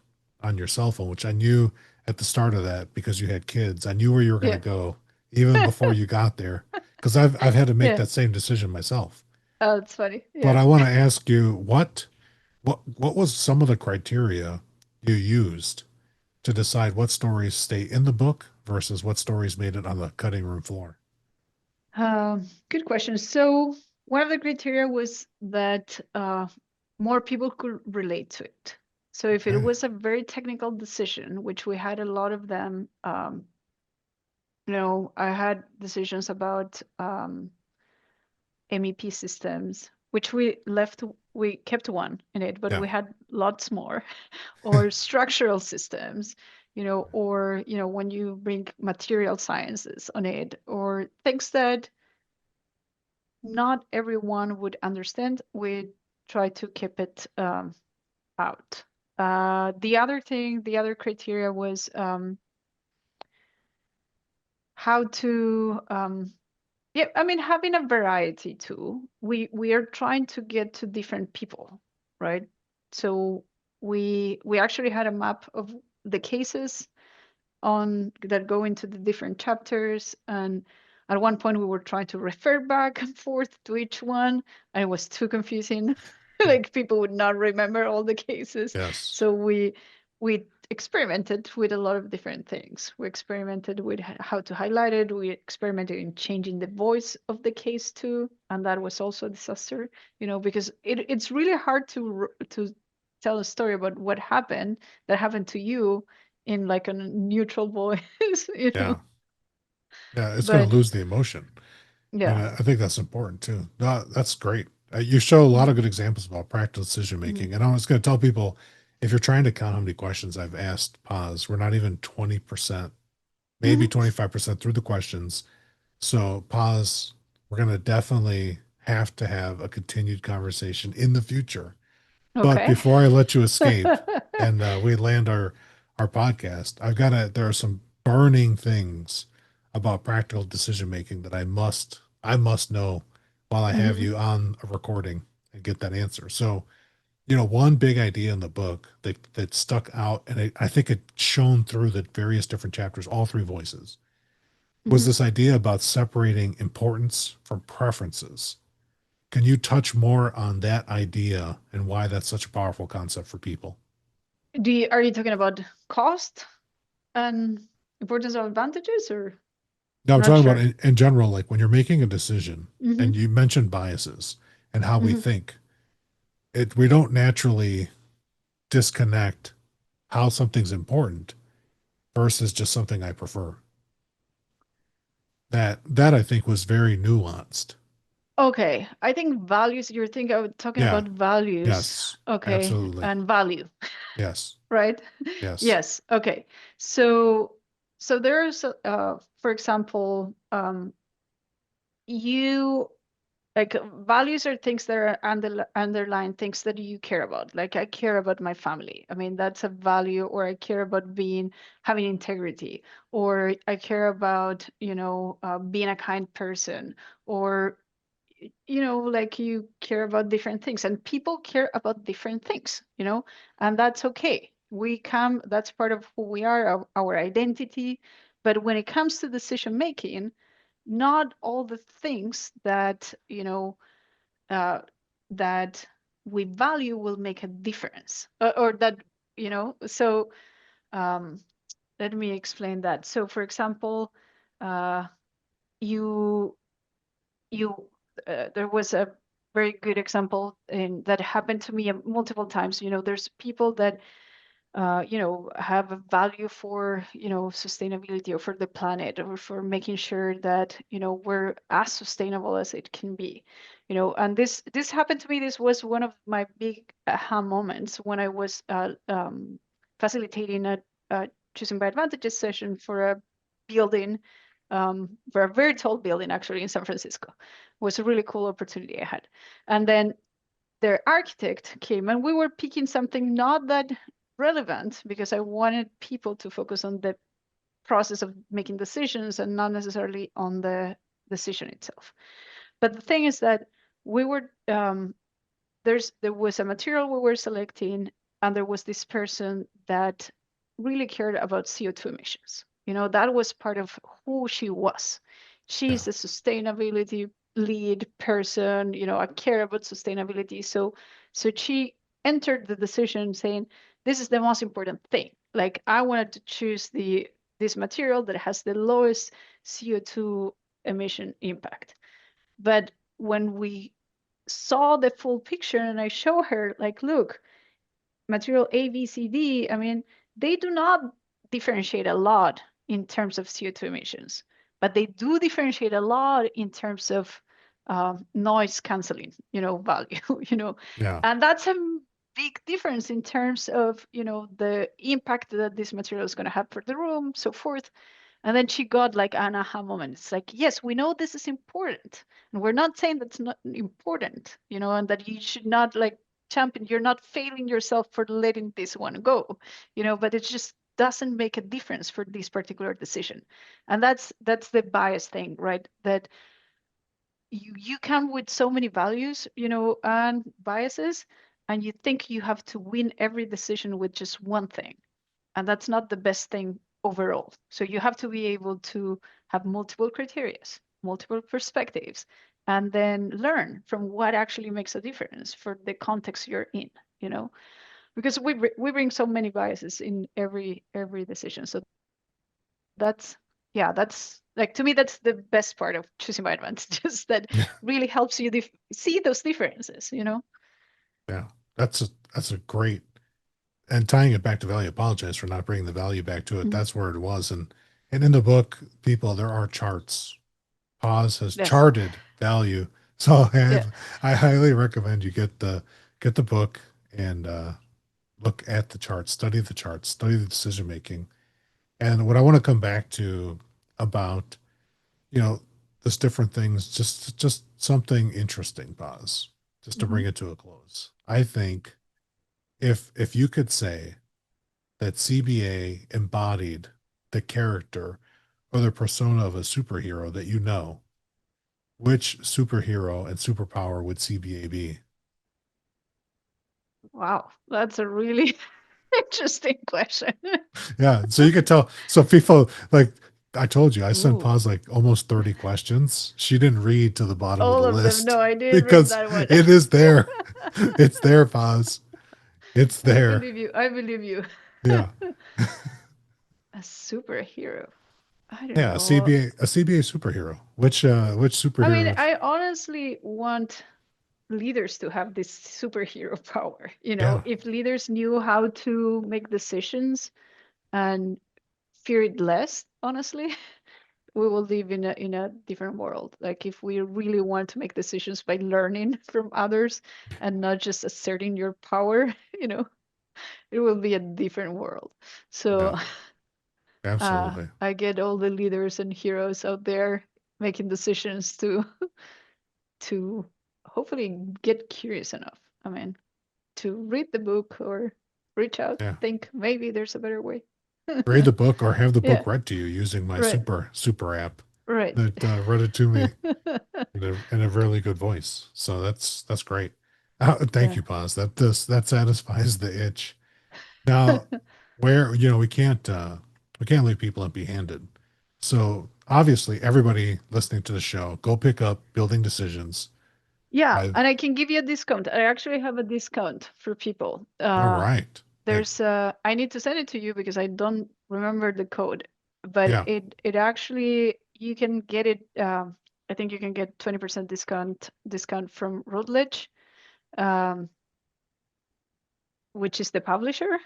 on your cell phone, which I knew at the start of that because you had kids. I knew where you were going to Yeah. go even before you got there because I've had to make Yeah. that same decision myself. Oh, it's funny. But Yeah. I want to ask you what was some of the criteria you used to decide what stories stay in the book versus what stories made it on the cutting room floor? Good question. So one of the criteria was that more people could relate to it. So if it Okay. was a very technical decision, which we had a lot of them, I had decisions about MEP systems, which we kept one in it, but Yeah. we had lots more, or structural systems, or, when you bring material sciences on it, or things that not everyone would understand, we try to keep it out. The other criteria was how to yeah, I mean, having a variety too. We are trying to get to different people, right? So we actually had a map of the cases on that go into the different chapters, and at one point we were trying to refer back and forth to each one, and it was too confusing. Like people would not remember all the cases. Yes. So we experimented with a lot of different things. We experimented with how to highlight it. We experimented in changing the voice of the case too, and that was also a disaster, because it's really hard to tell a story about what happened that happened to you in like a neutral voice. Yeah. Yeah. It's going to But lose the emotion. And yeah. I think that's important too. No, that's great. You show a lot of Mhm. good examples about practical decision Mhm. making. And I was going to tell people if you're trying to count how many questions I've asked Paz, we're not even 20%, maybe Mhm. 25% through the questions. So, Paz, we're going to definitely have to have a continued conversation in the future. But Okay. before I let you escape and we land our podcast, there are some burning things about practical decision making that I must know while I have Mhm. you on a recording and get that answer. So, one big idea in the book that stuck out, and I think it shone through the various different chapters, all three voices, was Mhm. this idea about separating importance from preferences. Can you touch more on that idea and why that's such a powerful concept for people? Are you talking about cost and importance of advantages, or Now, I'm not talking about sure? in general, like when you're making a decision and Mhm. you mentioned biases and how we Mhm. think, we don't naturally disconnect how something's important versus just something I prefer. That I think was very nuanced. Okay, I think values, you're thinking of talking Yeah. about values. Yes. Okay, Absolutely. and value, Yes. right? Yes. Yes. Okay. So there's for example, you like values are things that are underlying things that you care about. Like I care about my family. I mean, that's a value. Or I care about having integrity, or I care about, being a kind person, or like you care about different things, and people care about different things, and that's okay. That's part of who we are, our identity. But when it comes to decision making, not all the things that uh, that we value will make a difference, or that so um, let me explain that. So for example, uh, you you there was a very good example that happened to me multiple times. There's people that have a value for, sustainability, or for the planet, or for making sure that, we're as sustainable as it can be, and this happened to me. This was one of my big aha moments when I was facilitating a choosing by advantages session for a building, for a very tall building, actually, in San Francisco. It was a really cool opportunity I had. And then their architect came, and we were picking something not that relevant, because I wanted people to focus on the process of making decisions and not necessarily on the decision itself. But the thing is that we were there was a material we were selecting, and there was this person that really cared about CO2 emissions. That was part of who she was. Yeah. She's a sustainability lead person. I care about sustainability. So she entered the decision saying, this is the most important thing. Like, I wanted to choose this material that has the lowest CO2 emission impact. But when we saw the full picture and I show her, like, look, material A, B, C, D, I mean, they do not differentiate a lot in terms of CO2 emissions, but they do differentiate a lot in terms of noise canceling, value, Yeah. and that's a big difference in terms of, the impact that this material is going to have for the room, so forth. And then she got like an aha moment. It's like, yes, we know this is important. And we're not saying that's not important, and that you should not like champion, you're not failing yourself for letting this one go, but it just doesn't make a difference for this particular decision. And that's the bias thing, right? That you come with so many values, and biases, and you think you have to win every decision with just one thing, and that's not the best thing overall. So you have to be able to have multiple criterias, multiple perspectives, and then learn from what actually makes a difference for the context you're in, because we bring so many biases in every decision. So that's, yeah, that's like, to me, that's the best part of choosing by advantages that Yeah. really helps you see those differences. Yeah. That's a great, and tying it back to value. Apologize for not bringing the value back to it. Mhm. That's where it was. And in the book, people, there are charts. Paz has Yes. charted value. So Yeah. I highly recommend you get the book and look at the charts, study the decision making. And what I want to come back to about, you know, this different things, just something interesting, Paz, just to Hmm. bring it to a close. I think if you could say that CBA embodied the character or the persona of a superhero that you know, which superhero and superpower would CBA be? Wow, that's a really interesting question. Yeah, so you could tell. So people like I told you, I sent Ooh, Paz like almost 30 questions. She didn't read to the bottom of the all of them. list No, I didn't read because that one. it is there. It's there, Paz. It's I there. believe you. I believe you. Yeah. A superhero. I don't Yeah, know. A CBA superhero. Which I mean, superhero? I honestly want leaders to have this superhero power. Yeah. If leaders knew how to make decisions and fear it less, honestly, we will live in a different world. Like if we really want to make decisions by learning from others and not just asserting your power, you know, it will be a different world. So Yeah, absolutely. I get all the leaders and heroes out there making decisions to hopefully get curious enough. I mean, to read the book or reach out, Yeah. think maybe there's a better way. Read the book or have the Yeah, book read to you using my right, super app right. that read it to me in a really good voice. So that's great. Thank Yeah. you, Paz. That satisfies the itch. Now, where we can't leave people empty-handed. So obviously, everybody listening to the show, go pick up Building Decisions. Yeah, I and I can give you a discount. I actually have a discount for people. All right. I need to send it to you because I don't remember the code, but Yeah, it actually you can get it. I think you can get 20% discount from Routledge, um, which is the publisher,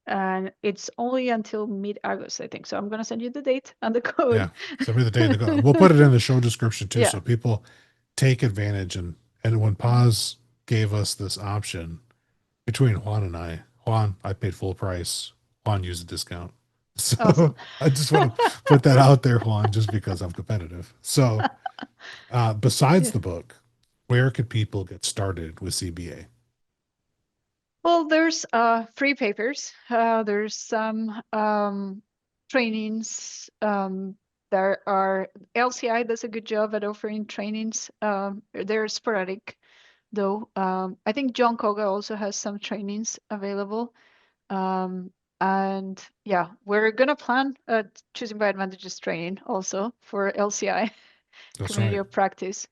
and it's only until mid-August, I think. So I'm gonna send you the date and the yeah. code. Send me the date to go. We'll put it in the show description too, Yeah. so people take advantage. And when Paz gave us this option between Juan, I paid full price. Juan used a discount. So Awesome. I just want to put that out there, Juan, just because I'm competitive. So besides Yeah. the book, where could people get started with CBA? Well, there's free papers. There's some trainings. There are LCI does a good job at offering trainings. They're sporadic though. I think John Koga also has some trainings available. Um, and yeah, we're gonna plan a choosing by advantages training also for LCI, That's community right. of practice.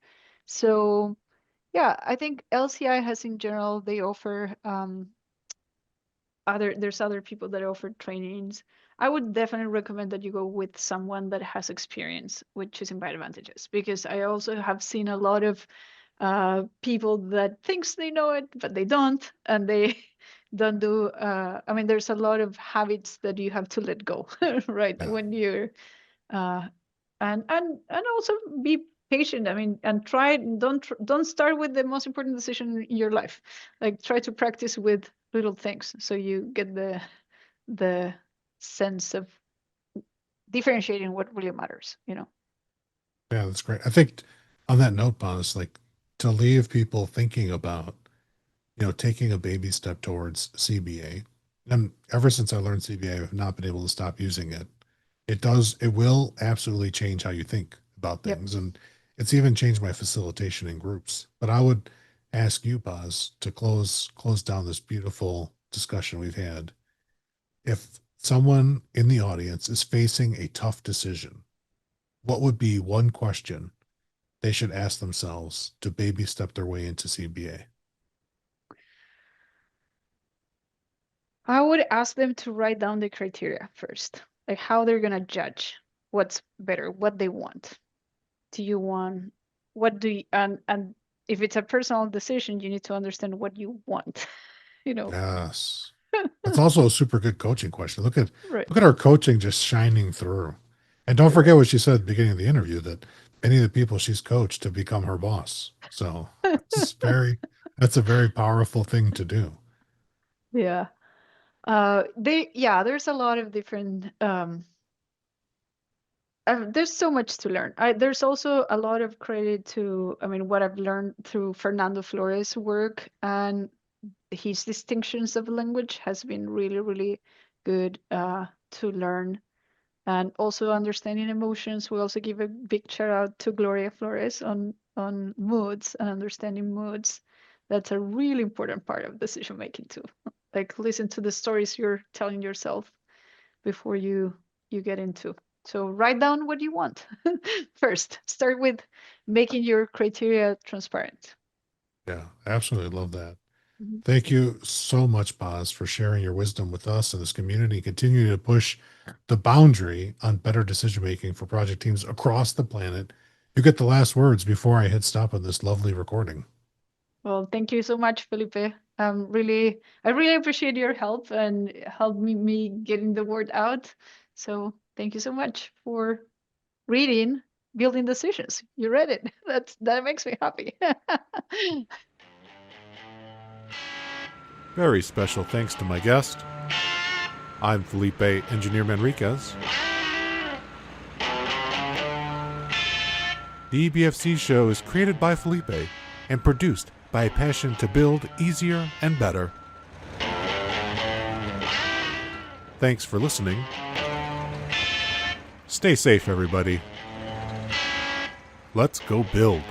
So yeah, I think LCI has in general they offer there's other people that offer trainings. I would definitely recommend that you go with someone that has experience with choosing by advantages because I also have seen a lot of people that thinks they know it but they don't and they don't do I mean there's a lot of habits that you have to let go right Yeah. when you're uh, and also be patient. I mean, and try don't start with the most important decision in your life. Like try to practice with little things so you get the sense of differentiating what really matters. You know. Yeah, that's great. I think on that note, Boz, like to leave people thinking about, taking a baby step towards CBA. And ever since I learned CBA, I've not been able to stop using it. It will absolutely change how you think about Yep. things. And it's even changed my facilitation in groups. But I would ask you, Boz, to close down this beautiful discussion we've had. If someone in the audience is facing a tough decision, what would be one question they should ask themselves to baby step their way into CBA? I would ask them to write down the criteria first, like how they're gonna judge what's better, what they want. Do you want what do you and if it's a personal decision, you need to understand what you want. You know, Yes. That's also a super good coaching question. right. Look at our coaching just shining through. And don't forget what she said at the beginning of the interview that many of the people she's coached to become her boss. So that's a very powerful thing to do. Yeah. There's a lot of different there's so much to learn. There's also a lot of credit to, I mean, what I've learned through Fernando Flores' work and his distinctions of language has been really, really good to learn. And also understanding emotions. We also give a big shout out to Gloria Flores on moods and understanding moods. That's a really important part of decision making too. Like listen to the stories you're telling yourself before you get into. So write down what you want first. Start with making your criteria transparent. Yeah, absolutely love that. Mhm. Thank you so much, Boz, for sharing your wisdom with us and this community. Continue to push the boundary on better decision making for project teams across the planet. You get the last words before I hit stop on this lovely recording. Well, thank you so much, Felipe. I really appreciate your help and help me getting the word out. So thank you so much for reading Building Decisions. You read it. That makes me happy. Very special thanks to my guest. I'm Felipe Engineer-Manriquez. The EBFC Show is created by Felipe and produced by a passion to build easier and better. Thanks for listening. Stay safe, everybody. Let's go build.